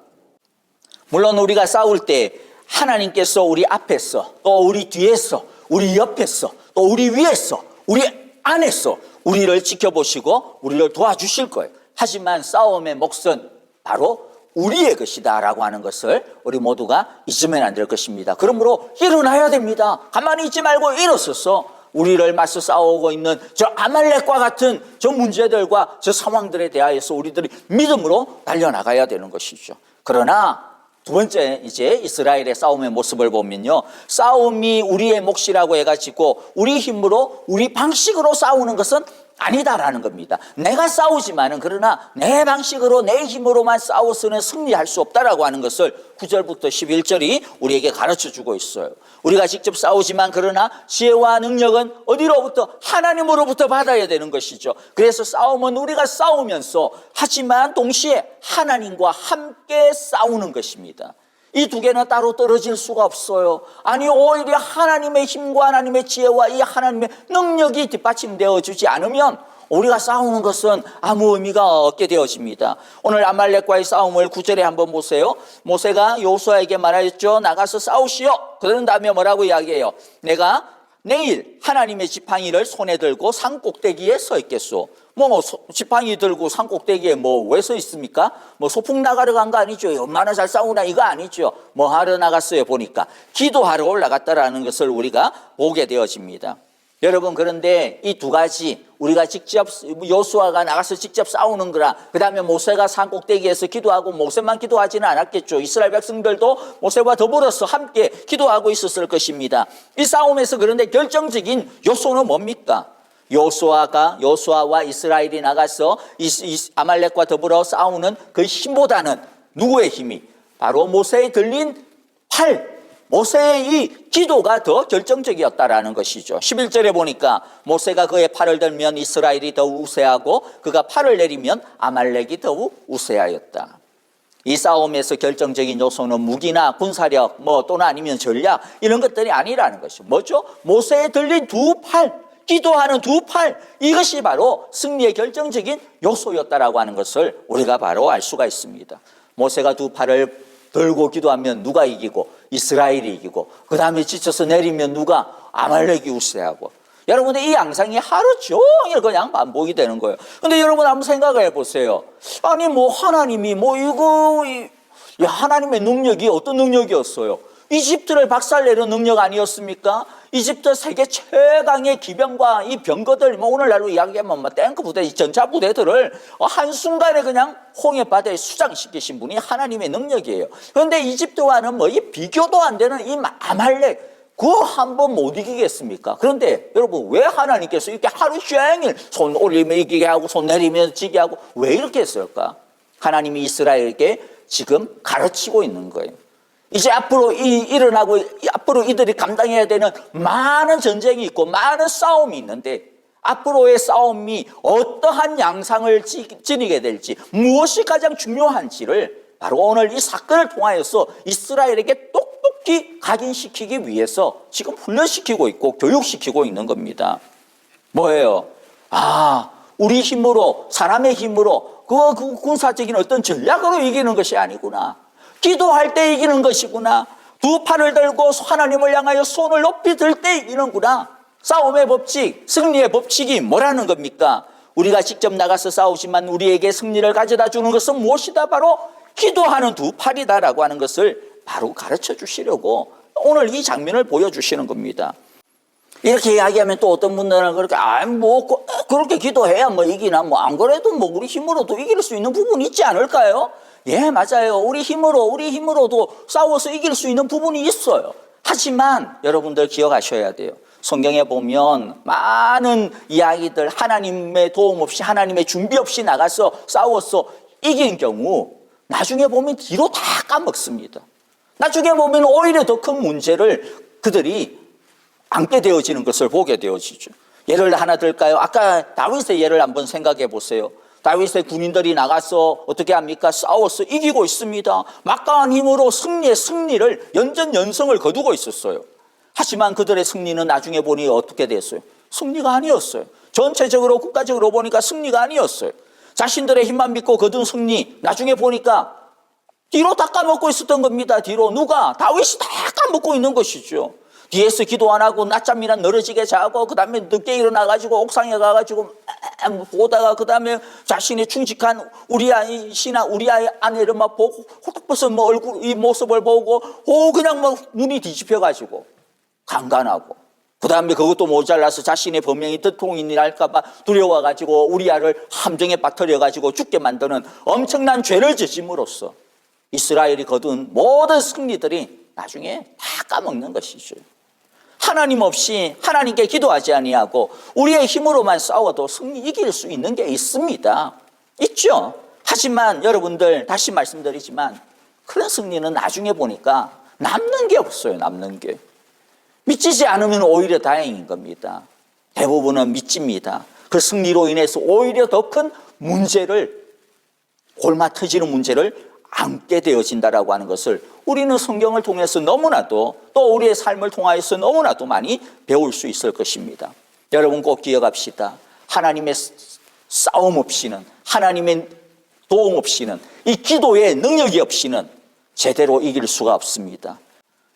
물론 우리가 싸울 때 하나님께서 우리 앞에서 또 우리 뒤에서 우리 옆에서 또 우리 위에서 우리 안에서 우리를 지켜보시고 우리를 도와주실 거예요. 하지만 싸움의 몫은 바로 우리의 것이다 라고 하는 것을 우리 모두가 잊으면 안 될 것입니다. 그러므로 일어나야 됩니다. 가만히 있지 말고 일어서서 우리를 맞서 싸우고 있는 저 아말렉과 같은 저 문제들과 저 상황들에 대하여서 우리들이 믿음으로 달려나가야 되는 것이죠. 그러나 두 번째, 이제 이스라엘의 싸움의 모습을 보면요, 싸움이 우리의 몫이라고 해가지고 우리 힘으로 우리 방식으로 싸우는 것은 아니다라는 겁니다. 내가 싸우지만은 그러나 내 방식으로 내 힘으로만 싸워서는 승리할 수 없다라고 하는 것을 9절부터 11절이 우리에게 가르쳐주고 있어요. 우리가 직접 싸우지만 그러나 지혜와 능력은 어디로부터? 하나님으로부터 받아야 되는 것이죠. 그래서 싸움은 우리가 싸우면서 하지만 동시에 하나님과 함께 싸우는 것입니다. 이 두 개는 따로 떨어질 수가 없어요. 아니, 오히려 하나님의 힘과 하나님의 지혜와 이 하나님의 능력이 뒷받침되어 주지 않으면 우리가 싸우는 것은 아무 의미가 없게 되어집니다. 오늘 아말렉과의 싸움을 9절에 한번 보세요. 모세가 여호수아에게 말하였죠. 나가서 싸우시오. 그런 다음에 뭐라고 이야기해요? 내가 내일 하나님의 지팡이를 손에 들고 산 꼭대기에 서 있겠소. 지팡이 들고 산 꼭대기에 왜 서 있습니까? 소풍 나가러 간 거 아니죠. 얼마나 잘 싸우나 이거 아니죠. 뭐 하러 나갔어요? 보니까 기도하러 올라갔다라는 것을 우리가 보게 되어집니다. 여러분, 그런데 이 두 가지, 우리가 직접 여호수아가 나가서 직접 싸우는 거라, 그 다음에 모세가 산 꼭대기에서 기도하고, 모세만 기도하지는 않았겠죠. 이스라엘 백성들도 모세와 더불어서 함께 기도하고 있었을 것입니다. 이 싸움에서 그런데 결정적인 요소는 뭡니까? 여호수아와 이스라엘이 나가서 아말렉과 더불어 싸우는 그 힘보다는 누구의 힘이? 바로 모세에 들린 팔, 모세의 이 기도가 더 결정적이었다라는 것이죠. 11절에 보니까 모세가 그의 팔을 들면 이스라엘이 더욱 우세하고 그가 팔을 내리면 아말렉이 더욱 우세하였다. 이 싸움에서 결정적인 요소는 무기나 군사력 또는 아니면 전략 이런 것들이 아니라는 것이죠. 뭐죠? 모세에 들린 두 팔, 기도하는 두 팔, 이것이 바로 승리의 결정적인 요소였다라고 하는 것을 우리가 바로 알 수가 있습니다. 모세가 두 팔을 들고 기도하면 누가 이기고 이스라엘이 이기고, 그 다음에 지쳐서 내리면 누가 아말렉이 우세하고, 여러분들 이 양상이 하루 종일 그냥 반복이 되는 거예요. 근데 여러분 한번 생각을 해보세요. 아니 뭐 하나님이 뭐 이거 하나님의 능력이 어떤 능력이었어요? 이집트를 박살내는 능력 아니었습니까? 이집트 세계 최강의 기병과 이 병거들, 뭐 오늘날로 이야기하면 뭐 탱크 부대, 전차 부대들을 한순간에 그냥 홍해 바다에 수장시키신 분이 하나님의 능력이에요. 그런데 이집트와는 뭐 이 비교도 안 되는 이 아말렉, 그거 한번 못 이기겠습니까? 그런데 여러분, 왜 하나님께서 이렇게 하루 종일 손 올리면 이기게 하고 손 내리면 지게 하고 왜 이렇게 했을까? 하나님이 이스라엘에게 지금 가르치고 있는 거예요. 이제 앞으로 일어나고 앞으로 이들이 감당해야 되는 많은 전쟁이 있고 많은 싸움이 있는데, 앞으로의 싸움이 어떠한 양상을 지니게 될지, 무엇이 가장 중요한지를 바로 오늘 이 사건을 통하여서 이스라엘에게 똑똑히 각인시키기 위해서 지금 훈련시키고 있고 교육시키고 있는 겁니다. 뭐예요? 우리 힘으로, 사람의 힘으로, 그 군사적인 어떤 전략으로 이기는 것이 아니구나. 기도할 때 이기는 것이구나. 두 팔을 들고 하나님을 향하여 손을 높이 들 때 이기는구나. 싸움의 법칙, 승리의 법칙이 뭐라는 겁니까? 우리가 직접 나가서 싸우지만 우리에게 승리를 가져다 주는 것은 무엇이다? 바로 기도하는 두 팔이다라고 하는 것을 바로 가르쳐 주시려고 오늘 이 장면을 보여주시는 겁니다. 이렇게 이야기하면 또 어떤 분들은 그렇게 그렇게 기도해야 뭐 이기나, 뭐 안 그래도 뭐 우리 힘으로도 이길 수 있는 부분이 있지 않을까요? 예, 맞아요. 우리 힘으로도 싸워서 이길 수 있는 부분이 있어요. 하지만 여러분들 기억하셔야 돼요. 성경에 보면 많은 이야기들, 하나님의 도움 없이, 하나님의 준비 없이 나가서 싸워서 이긴 경우 나중에 보면 뒤로 다 까먹습니다. 나중에 보면 오히려 더 큰 문제를 그들이 안게 되어지는 것을 보게 되어지죠. 예를 하나 들까요? 아까 다윗의 예를 한번 생각해 보세요. 다윗의 군인들이 나가서 어떻게 합니까? 싸워서 이기고 있습니다. 막강한 힘으로 승리를 연전연승을 거두고 있었어요. 하지만 그들의 승리는 나중에 보니 어떻게 됐어요? 승리가 아니었어요. 전체적으로 국가적으로 보니까 승리가 아니었어요. 자신들의 힘만 믿고 거둔 승리, 나중에 보니까 뒤로 다 까먹고 있었던 겁니다. 뒤로 누가? 다윗이 다 까먹고 있는 것이죠. 뒤에서 기도 안 하고 낮잠이나 늘어지게 자고, 그 다음에 늦게 일어나가지고 옥상에 가가지고 보다가, 그 다음에 자신의 충직한 우리아이 신하 우리아이 아내를 막 보고 홀쭉벗은 뭐 얼굴 이 모습을 보고 그냥 막 눈이 뒤집혀가지고 강간하고, 그 다음에 그것도 모자라서 자신의 범행이 듣통인이 날까봐 두려워가지고 우리아를 함정에 빠뜨려가지고 죽게 만드는 엄청난 죄를 저짐으로써 이스라엘이 거둔 모든 승리들이 나중에 다 까먹는 것이죠. 하나님 없이, 하나님께 기도하지 아니하고 우리의 힘으로만 싸워도 이길 수 있는 게 있습니다. 있죠. 하지만 여러분들, 다시 말씀드리지만 그런 승리는 나중에 보니까 남는 게 없어요. 남는 게. 믿지지 않으면 오히려 다행인 겁니다. 대부분은 믿집니다. 그 승리로 인해서 오히려 더 큰 문제를, 골마 터지는 문제를 안게 되어진다라고 하는 것을 우리는 성경을 통해서 너무나도, 또 우리의 삶을 통하여서 너무나도 많이 배울 수 있을 것입니다. 여러분 꼭 기억합시다. 하나님의 싸움 없이는, 하나님의 도움 없이는, 이 기도의 능력이 없이는 제대로 이길 수가 없습니다.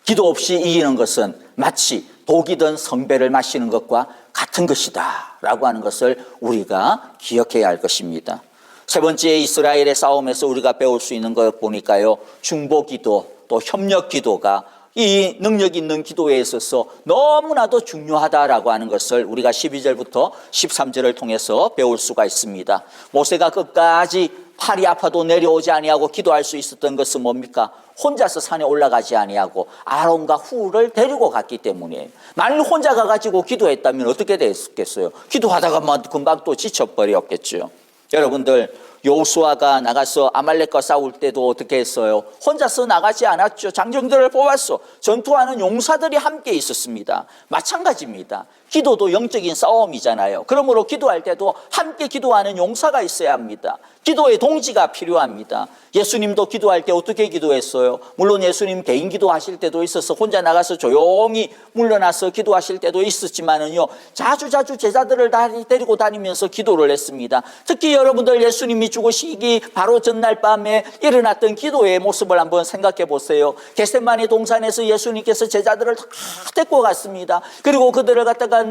기도 없이 이기는 것은 마치 독이든 성배를 마시는 것과 같은 것이다 라고 하는 것을 우리가 기억해야 할 것입니다. 세 번째, 이스라엘의 싸움에서 우리가 배울 수 있는 것 보니까요, 중보기도, 또 협력기도가 이 능력 있는 기도에 있어서 너무나도 중요하다라고 하는 것을 우리가 12절부터 13절을 통해서 배울 수가 있습니다. 모세가 끝까지 팔이 아파도 내려오지 아니하고 기도할 수 있었던 것은 뭡니까? 혼자서 산에 올라가지 아니하고 아론과 훌을 데리고 갔기 때문이에요. 만일 혼자 가가지고 기도했다면 어떻게 됐겠어요? 기도하다가 금방 또 지쳐버렸겠죠. 여러분들, 여호수아가 나가서 아말렉과 싸울 때도 어떻게 했어요? 혼자서 나가지 않았죠. 장정들을 뽑았어. 전투하는 용사들이 함께 있었습니다. 마찬가지입니다. 기도도 영적인 싸움이잖아요. 그러므로 기도할 때도 함께 기도하는 용사가 있어야 합니다. 기도의 동지가 필요합니다. 예수님도 기도할 때 어떻게 기도했어요? 물론 예수님 개인 기도하실 때도 있어서 혼자 나가서 조용히 물러나서 기도하실 때도 있었지만은요, 자주 제자들을 데리고 다니면서 기도를 했습니다. 특히 여러분들 예수님이 죽으시기 바로 전날 밤에 일어났던 기도의 모습을 한번 생각해 보세요. 겟세마네 동산에서 예수님께서 제자들을 다 데리고 갔습니다. 그리고 그들을 갖다가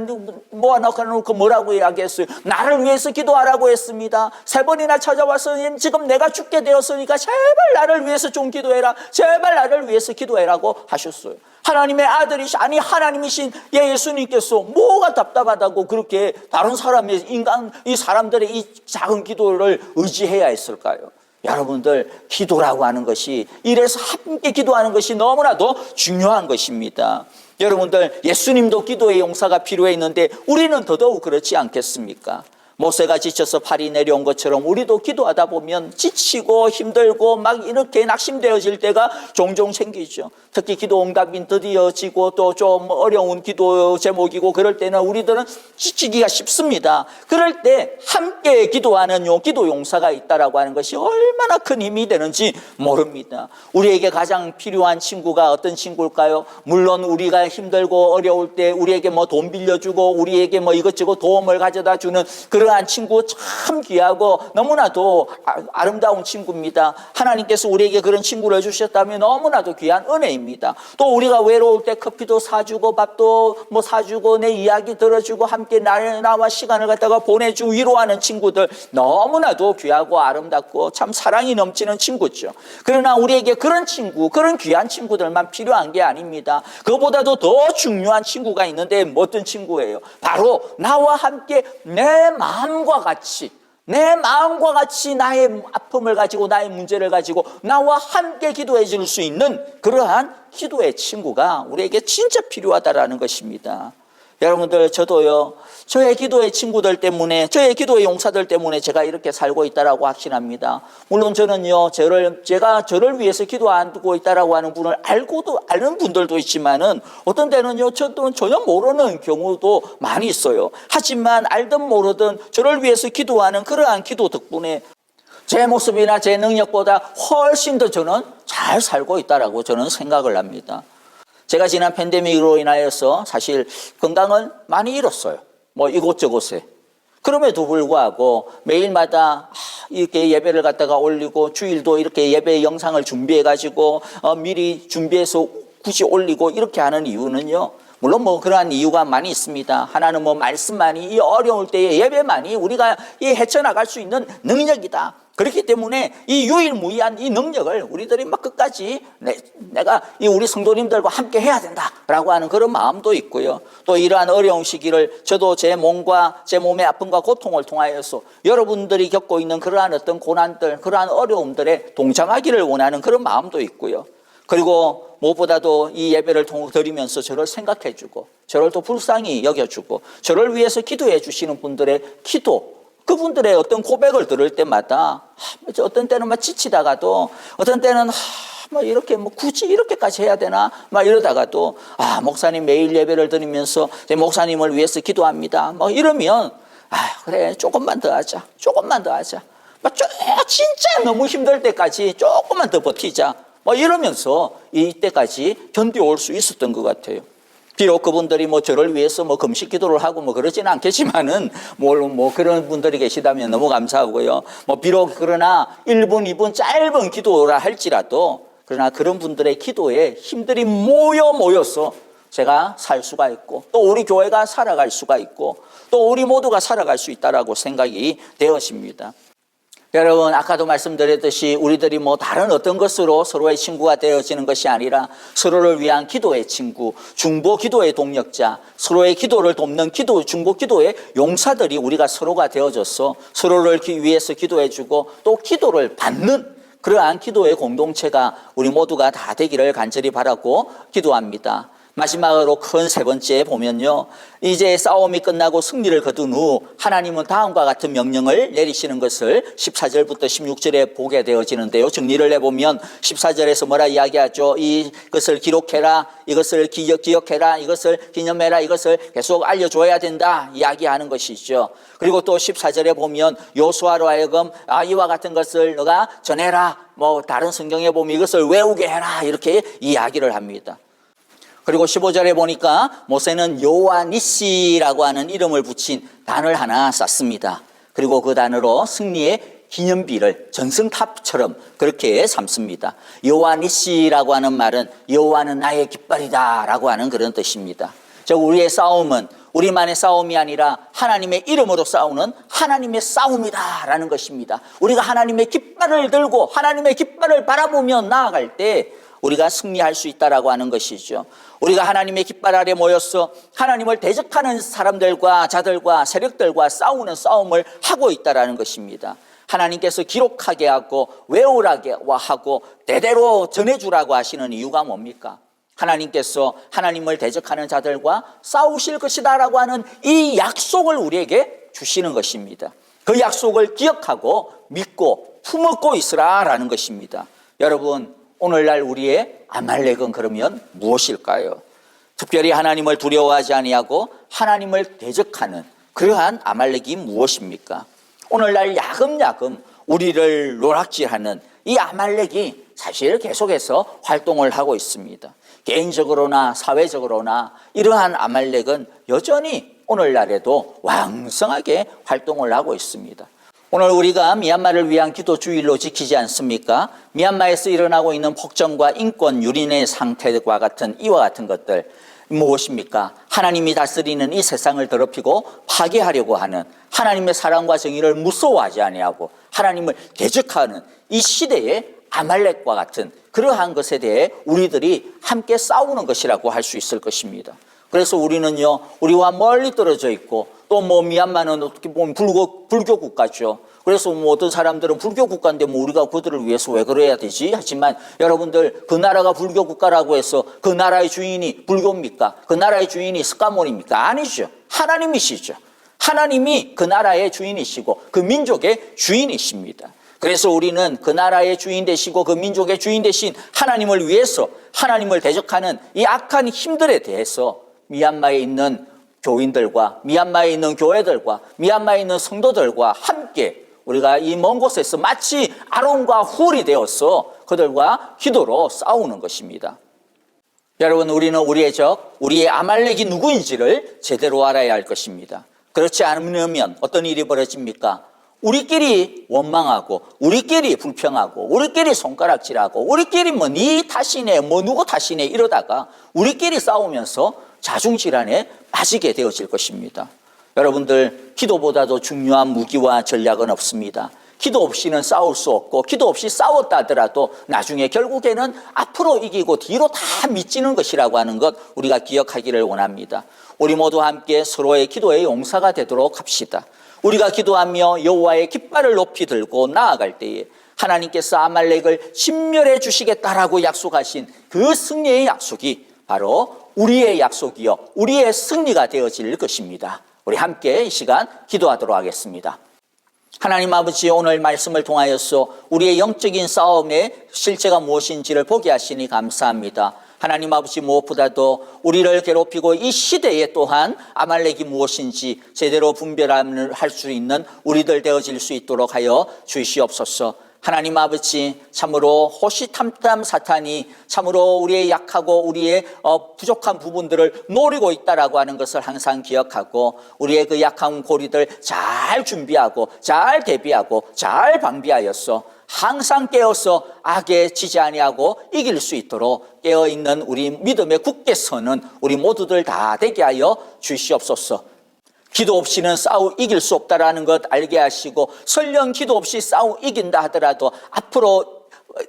모아놓고 뭐라고 이야기했어요? 나를 위해서 기도하라고 했습니다. 3번이나 찾아와서 지금 내가 죽게 되었으니까 제발 나를 위해서 좀 기도해라. 제발 나를 위해서 기도해라고 하셨어요. 하나님의 아들이시, 아니 하나님이신 예수님께서 뭐가 답답하다고 그렇게 다른 사람의 이 사람들의 이 작은 기도를 의지해야 했을까요? 여러분들, 기도라고 하는 것이, 이래서 함께 기도하는 것이 너무나도 중요한 것입니다. 여러분들, 예수님도 기도의 용사가 필요했는데 우리는 더더욱 그렇지 않겠습니까? 모세가 지쳐서 팔이 내려온 것처럼 우리도 기도하다 보면 지치고 힘들고 막 이렇게 낙심되어질 때가 종종 생기죠. 특히 기도 응답이 드디어지고 또 좀 어려운 기도 제목이고 그럴 때는 우리들은 지치기가 쉽습니다. 그럴 때 함께 기도하는 기도 용사가 있다라고 하는 것이 얼마나 큰 힘이 되는지 모릅니다. 우리에게 가장 필요한 친구가 어떤 친구일까요? 물론 우리가 힘들고 어려울 때 우리에게 뭐 돈 빌려주고 우리에게 뭐 이것저것 도움을 가져다 주는 그러한 친구 참 귀하고 너무나도 아름다운 친구입니다. 하나님께서 우리에게 그런 친구를 주셨다면 너무나도 귀한 은혜입니다. 또 우리가 외로울 때 커피도 사주고 밥도 뭐 사주고 내 이야기 들어주고 함께 나와 시간을 갖다가 보내주고 위로하는 친구들 너무나도 귀하고 아름답고 참 사랑이 넘치는 친구죠. 그러나 우리에게 그런 친구, 그런 귀한 친구들만 필요한 게 아닙니다. 그보다도 더 중요한 친구가 있는데 어떤 친구예요? 바로 나와 함께 내 마음과 같이 나의 아픔을 가지고 나의 문제를 가지고 나와 함께 기도해 줄 수 있는 그러한 기도의 친구가 우리에게 진짜 필요하다라는 것입니다. 여러분들, 저도요, 저의 기도의 친구들 때문에, 저의 기도의 용사들 때문에 제가 이렇게 살고 있다라고 확신합니다. 물론 저는요, 제가 저를 위해서 기도하고 있다라고 하는 분을 아는 분들도 있지만은 어떤 때는요, 저도 전혀 모르는 경우도 많이 있어요. 하지만 알든 모르든 저를 위해서 기도하는 그러한 기도 덕분에 제 모습이나 제 능력보다 훨씬 더 저는 잘 살고 있다라고 저는 생각을 합니다. 제가 지난 팬데믹으로 인하여서 사실 건강을 많이 잃었어요. 뭐 이곳저곳에. 그럼에도 불구하고 매일마다 이렇게 예배를 갖다가 올리고 주일도 이렇게 예배 영상을 준비해가지고 미리 준비해서 굳이 올리고 이렇게 하는 이유는요. 물론 뭐 그러한 이유가 많이 있습니다. 하나는 뭐 말씀만이, 이 어려울 때의 예배만이 우리가 헤쳐나갈 수 있는 능력이다. 그렇기 때문에 이 유일무이한 이 능력을 우리들이 막 끝까지 내가 우리 성도님들과 함께 해야 된다라고 하는 그런 마음도 있고요. 또 이러한 어려운 시기를 저도 제 몸과 제 몸의 아픔과 고통을 통하여서 여러분들이 겪고 있는 그러한 어떤 고난들, 그러한 어려움들에 동참하기를 원하는 그런 마음도 있고요. 그리고 무엇보다도 이 예배를 드리면서 저를 생각해주고 저를 또 불쌍히 여겨주고 저를 위해서 기도해 주시는 분들의 기도, 그분들의 어떤 고백을 들을 때마다 어떤 때는 막 지치다가도 어떤 때는 뭐 이렇게 뭐 굳이 이렇게까지 해야 되나 막 이러다가도 목사님 매일 예배를 드리면서 제 목사님을 위해서 기도합니다. 뭐 이러면 그래 조금만 더 하자. 막 진짜 너무 힘들 때까지 조금만 더 버티자. 뭐 이러면서 이때까지 견뎌올 수 있었던 것 같아요. 비록 그분들이 뭐 저를 위해서 뭐 금식 기도를 하고 뭐 그러지는 않겠지만은 뭐 그런 분들이 계시다면 너무 감사하고요. 뭐 비록 그러나 1분, 2분 짧은 기도라 할지라도 그러나 그런 분들의 기도에 힘들이 모여서 제가 살 수가 있고 또 우리 교회가 살아갈 수가 있고 또 우리 모두가 살아갈 수 있다라고 생각이 되어집니다. 여러분, 아까도 말씀드렸듯이 우리들이 뭐 다른 어떤 것으로 서로의 친구가 되어지는 것이 아니라 서로를 위한 기도의 친구, 중보 기도의 동력자, 서로의 기도를 돕는 중보 기도의 용사들이 우리가 서로가 되어져서 서로를 위해서 기도해주고 또 기도를 받는 그러한 기도의 공동체가 우리 모두가 다 되기를 간절히 바라고 기도합니다. 마지막으로 큰 세 번째 보면요. 이제 싸움이 끝나고 승리를 거둔 후 하나님은 다음과 같은 명령을 내리시는 것을 14절부터 16절에 보게 되어지는데요. 정리를 해보면 14절에서 뭐라 이야기하죠? 이것을 기록해라. 이것을 기억해라. 이것을 기념해라. 이것을 계속 알려줘야 된다. 이야기하는 것이죠. 그리고 또 14절에 보면 요수아로 하여금 이와 같은 것을 너가 전해라. 뭐 다른 성경에 보면 이것을 외우게 해라. 이렇게 이야기를 합니다. 그리고 15절에 보니까 모세는 여호와 니시라고 하는 이름을 붙인 단을 하나 썼습니다. 그리고 그 단으로 승리의 기념비를 전승탑처럼 그렇게 삼습니다. 여호와 니시라고 하는 말은 여호와는 나의 깃발이다 라고 하는 그런 뜻입니다. 즉 우리의 싸움은 우리만의 싸움이 아니라 하나님의 이름으로 싸우는 하나님의 싸움이다 라는 것입니다. 우리가 하나님의 깃발을 들고 하나님의 깃발을 바라보며 나아갈 때 우리가 승리할 수 있다라고 하는 것이죠. 우리가 하나님의 깃발 아래 모여서 하나님을 대적하는 사람들과 자들과 세력들과 싸우는 싸움을 하고 있다라는 것입니다. 하나님께서 기록하게 하고 외우라게 하고 대대로 전해주라고 하시는 이유가 뭡니까? 하나님께서 하나님을 대적하는 자들과 싸우실 것이다라고 하는 이 약속을 우리에게 주시는 것입니다. 그 약속을 기억하고 믿고 품었고 있으라라는 것입니다. 여러분, 오늘날 우리의 아말렉은 그러면 무엇일까요? 특별히 하나님을 두려워하지 아니하고 하나님을 대적하는 그러한 아말렉이 무엇입니까? 오늘날 야금야금 우리를 노락질하는 이 아말렉이 사실 계속해서 활동을 하고 있습니다. 개인적으로나 사회적으로나 이러한 아말렉은 여전히 오늘날에도 왕성하게 활동을 하고 있습니다. 오늘 우리가 미얀마를 위한 기도 주일로 지키지 않습니까? 미얀마에서 일어나고 있는 폭정과 인권 유린의 상태와 같은 이와 같은 것들 무엇입니까? 하나님이 다스리는 이 세상을 더럽히고 파괴하려고 하는 하나님의 사랑과 정의를 무서워하지 아니하고 하나님을 대적하는 이 시대의 아말렉과 같은 그러한 것에 대해 우리들이 함께 싸우는 것이라고 할 수 있을 것입니다. 그래서 우리는요, 우리와 멀리 떨어져 있고 또 미얀마는 어떻게 보면 불교 국가죠. 그래서 어떤 사람들은 불교 국가인데 우리가 그들을 위해서 왜 그래야 되지? 하지만 여러분들 그 나라가 불교 국가라고 해서 그 나라의 주인이 불교입니까? 그 나라의 주인이 스카몬입니까? 아니죠. 하나님이시죠. 하나님이 그 나라의 주인이시고 그 민족의 주인이십니다. 그래서 우리는 그 나라의 주인 되시고 그 민족의 주인 되신 하나님을 위해서 하나님을 대적하는 이 악한 힘들에 대해서 미얀마에 있는 교인들과 미얀마에 있는 교회들과 미얀마에 있는 성도들과 함께 우리가 이 먼 곳에서 마치 아론과 훌이 되어서 그들과 기도로 싸우는 것입니다. 여러분, 우리는 우리의 적, 우리의 아말렉이 누구인지를 제대로 알아야 할 것입니다. 그렇지 않으면 어떤 일이 벌어집니까? 우리끼리 원망하고 우리끼리 불평하고 우리끼리 손가락질하고 우리끼리 네 탓이네 누구 탓이네 이러다가 우리끼리 싸우면서 자중질환에 빠지게 되어질 것입니다. 여러분들, 기도보다도 중요한 무기와 전략은 없습니다. 기도 없이는 싸울 수 없고 기도 없이 싸웠다 하더라도 나중에 결국에는 앞으로 이기고 뒤로 다 미치는 것이라고 하는 것 우리가 기억하기를 원합니다. 우리 모두 함께 서로의 기도의 용사가 되도록 합시다. 우리가 기도하며 여호와의 깃발을 높이 들고 나아갈 때에 하나님께서 아말렉을 진멸해 주시겠다라고 약속하신 그 승리의 약속이 바로 우리의 약속이요 우리의 승리가 되어질 것입니다. 우리 함께 이 시간 기도하도록 하겠습니다. 하나님 아버지, 오늘 말씀을 통하여서 우리의 영적인 싸움의 실체가 무엇인지를 보게 하시니 감사합니다. 하나님 아버지, 무엇보다도 우리를 괴롭히고 이 시대에 또한 아말렉이 무엇인지 제대로 분별할 수 있는 우리들 되어질 수 있도록 하여 주시옵소서. 하나님 아버지, 참으로 호시탐탐 사탄이 참으로 우리의 약하고 우리의 부족한 부분들을 노리고 있다라고 하는 것을 항상 기억하고 우리의 그 약한 고리들 잘 준비하고 잘 대비하고 잘 방비하여서 항상 깨어서 악에 지지 아니하고 이길 수 있도록 깨어있는 우리 믿음의 굳게 서는 우리 모두들 다 되게 하여 주시옵소서. 기도 없이는 이길 수 없다라는 것 알게 하시고 설령 기도 없이 이긴다 하더라도 앞으로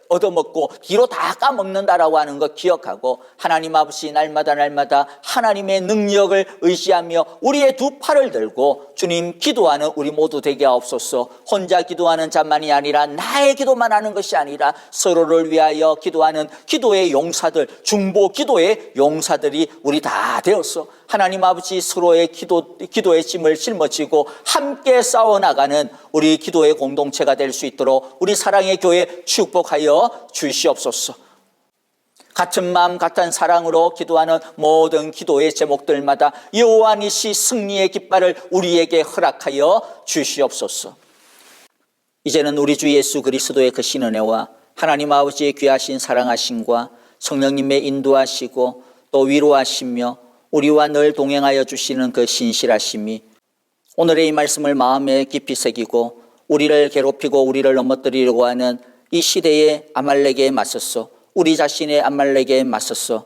얻어먹고 뒤로 다 까먹는다라고 하는 것 기억하고 하나님 아버지, 날마다 하나님의 능력을 의지하며 우리의 두 팔을 들고 주님, 기도하는 우리 모두 되게 하옵소서. 혼자 기도하는 자만이 아니라 나의 기도만 하는 것이 아니라 서로를 위하여 기도하는 기도의 용사들, 중보 기도의 용사들이 우리 다 되었어. 하나님 아버지, 서로의 기도의 짐을 짊어지고 함께 싸워나가는 우리 기도의 공동체가 될 수 있도록 우리 사랑의 교회 축복하여 주시옵소서. 같은 마음 같은 사랑으로 기도하는 모든 기도의 제목들마다 여호와 니시 승리의 깃발을 우리에게 허락하여 주시옵소서. 이제는 우리 주 예수 그리스도의 그 신은혜와 하나님 아버지의 귀하신 사랑하심과 성령님의 인도하시고 또 위로하시며 우리와 늘 동행하여 주시는 그 신실하심이 오늘의 이 말씀을 마음에 깊이 새기고 우리를 괴롭히고 우리를 넘어뜨리려고 하는 이 시대의 아말렉에 맞서서 우리 자신의 아말렉에 맞서서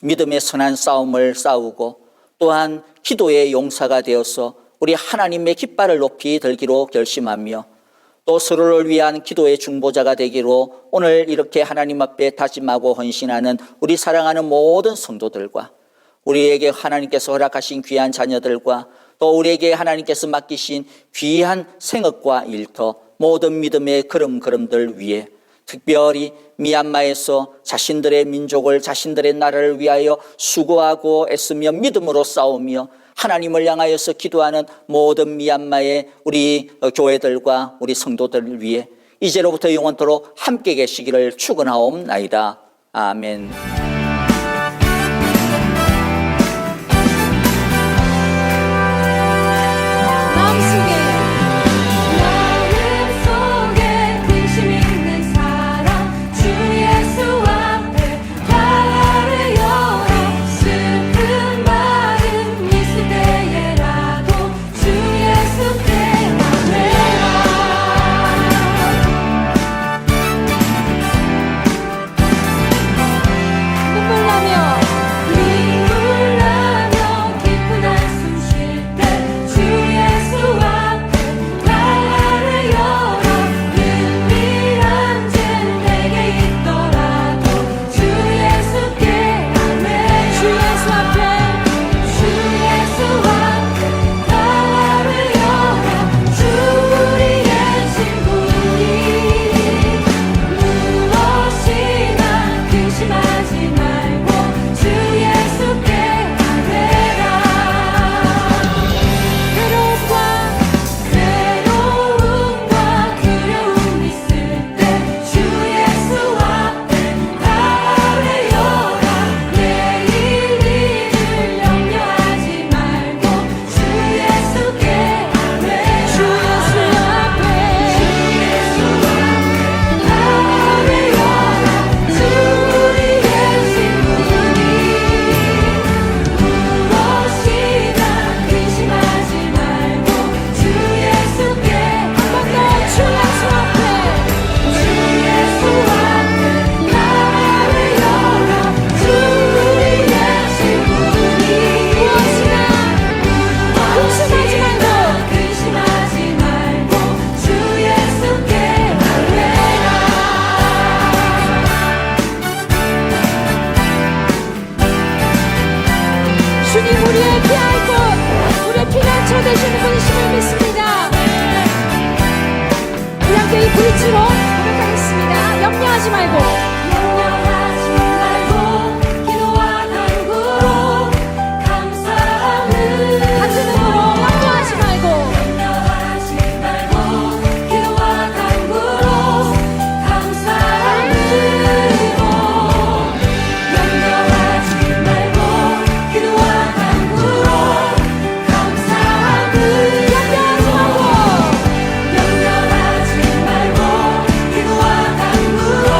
믿음의 선한 싸움을 싸우고 또한 기도의 용사가 되어서 우리 하나님의 깃발을 높이 들기로 결심하며 또 서로를 위한 기도의 중보자가 되기로 오늘 이렇게 하나님 앞에 다짐하고 헌신하는 우리 사랑하는 모든 성도들과 우리에게 하나님께서 허락하신 귀한 자녀들과 또 우리에게 하나님께서 맡기신 귀한 생업과 일터 모든 믿음의 걸음걸음들 위해 특별히 미얀마에서 자신들의 민족을 자신들의 나라를 위하여 수고하고 애쓰며 믿음으로 싸우며 하나님을 향하여서 기도하는 모든 미얀마의 우리 교회들과 우리 성도들을 위해 이제로부터 영원토록 함께 계시기를 축원하옵나이다. 아멘. 마음속에 근심 있는 사람 주 예수 앞에 나를 열어 슬픈 마음 있을 때에라도 주 예수께 나아내라. 눈물 나며 깊은 한숨 쉴 때 주 예수 앞에 나를 열어 은밀한 죄 내게 있더라도 주 예수께 나아내. 주 예수 앞에 나를 열어 주 우리의 친구니 무엇이나 근심하지 말고 주 예수께 나아내라. 외로움과 두려움 있을 때 주 예수 앞에 나를 열어 내일 일을 염려하지 말고 주 예수께 나아내. 주 예수 앞에 나를 열어 주 우리의 친구니 무엇이나 근심하지 말고 주 예수께 한 번 더 주 예수 앞에 나를 열어 주 우리의 친구니 무엇이나 근심하지 말고 주 예수께 나아내라. 주님, 우리의 피할 곳, 우리의 피난처 되시는 분이심을 믿습니다. 우리 함께 이 불치로 고백하겠습니다. 염려하지 말고 기도와 간구로 감사함을 같은 힘으로 염려하지 말고 기도와 간구로 감사함을 염려하지 말고 기도와 간구로 감사함을 염려하지 말고 기도와 간구로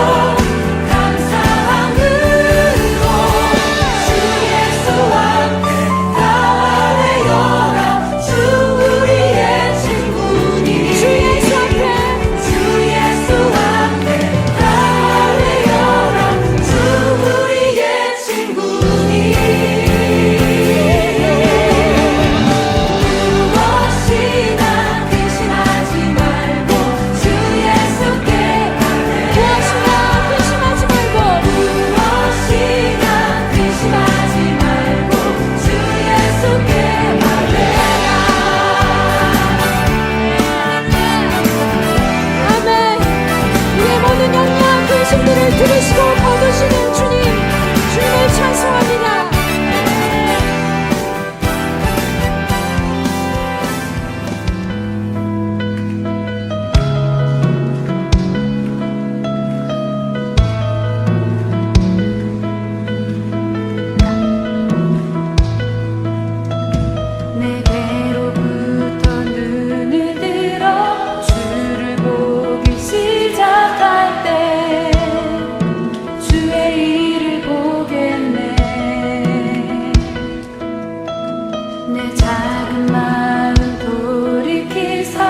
내 작은 마음 돌이키사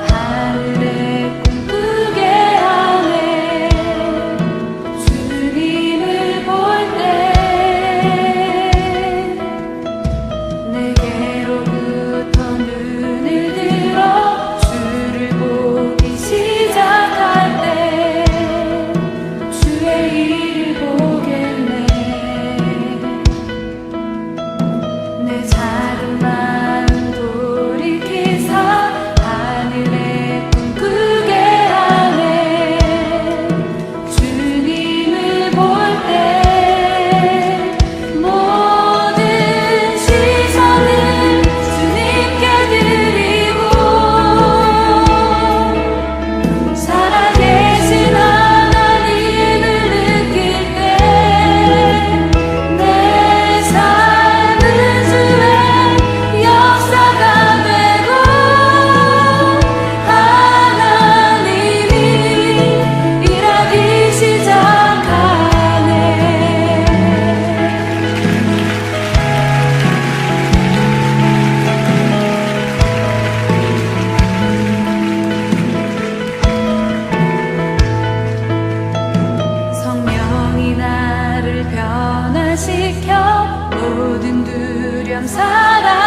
하늘에 꿈꾸게 하네. 주님을 볼 때 내게로부터 눈을 들어 주를 보기 시작할 때 주의 일을 보겠네. 내 작은 마음 돌이키사 하늘에 꿈꾸게 하네. 주님을 볼 때 모든 시선을 주님께 드리고 살아계신 하나님을 느낄 때 내 삶은 주의 역사가 되고 하나님이 일하기 시작하네. 성령이 나를 변화시켜 모든 두려움 사랑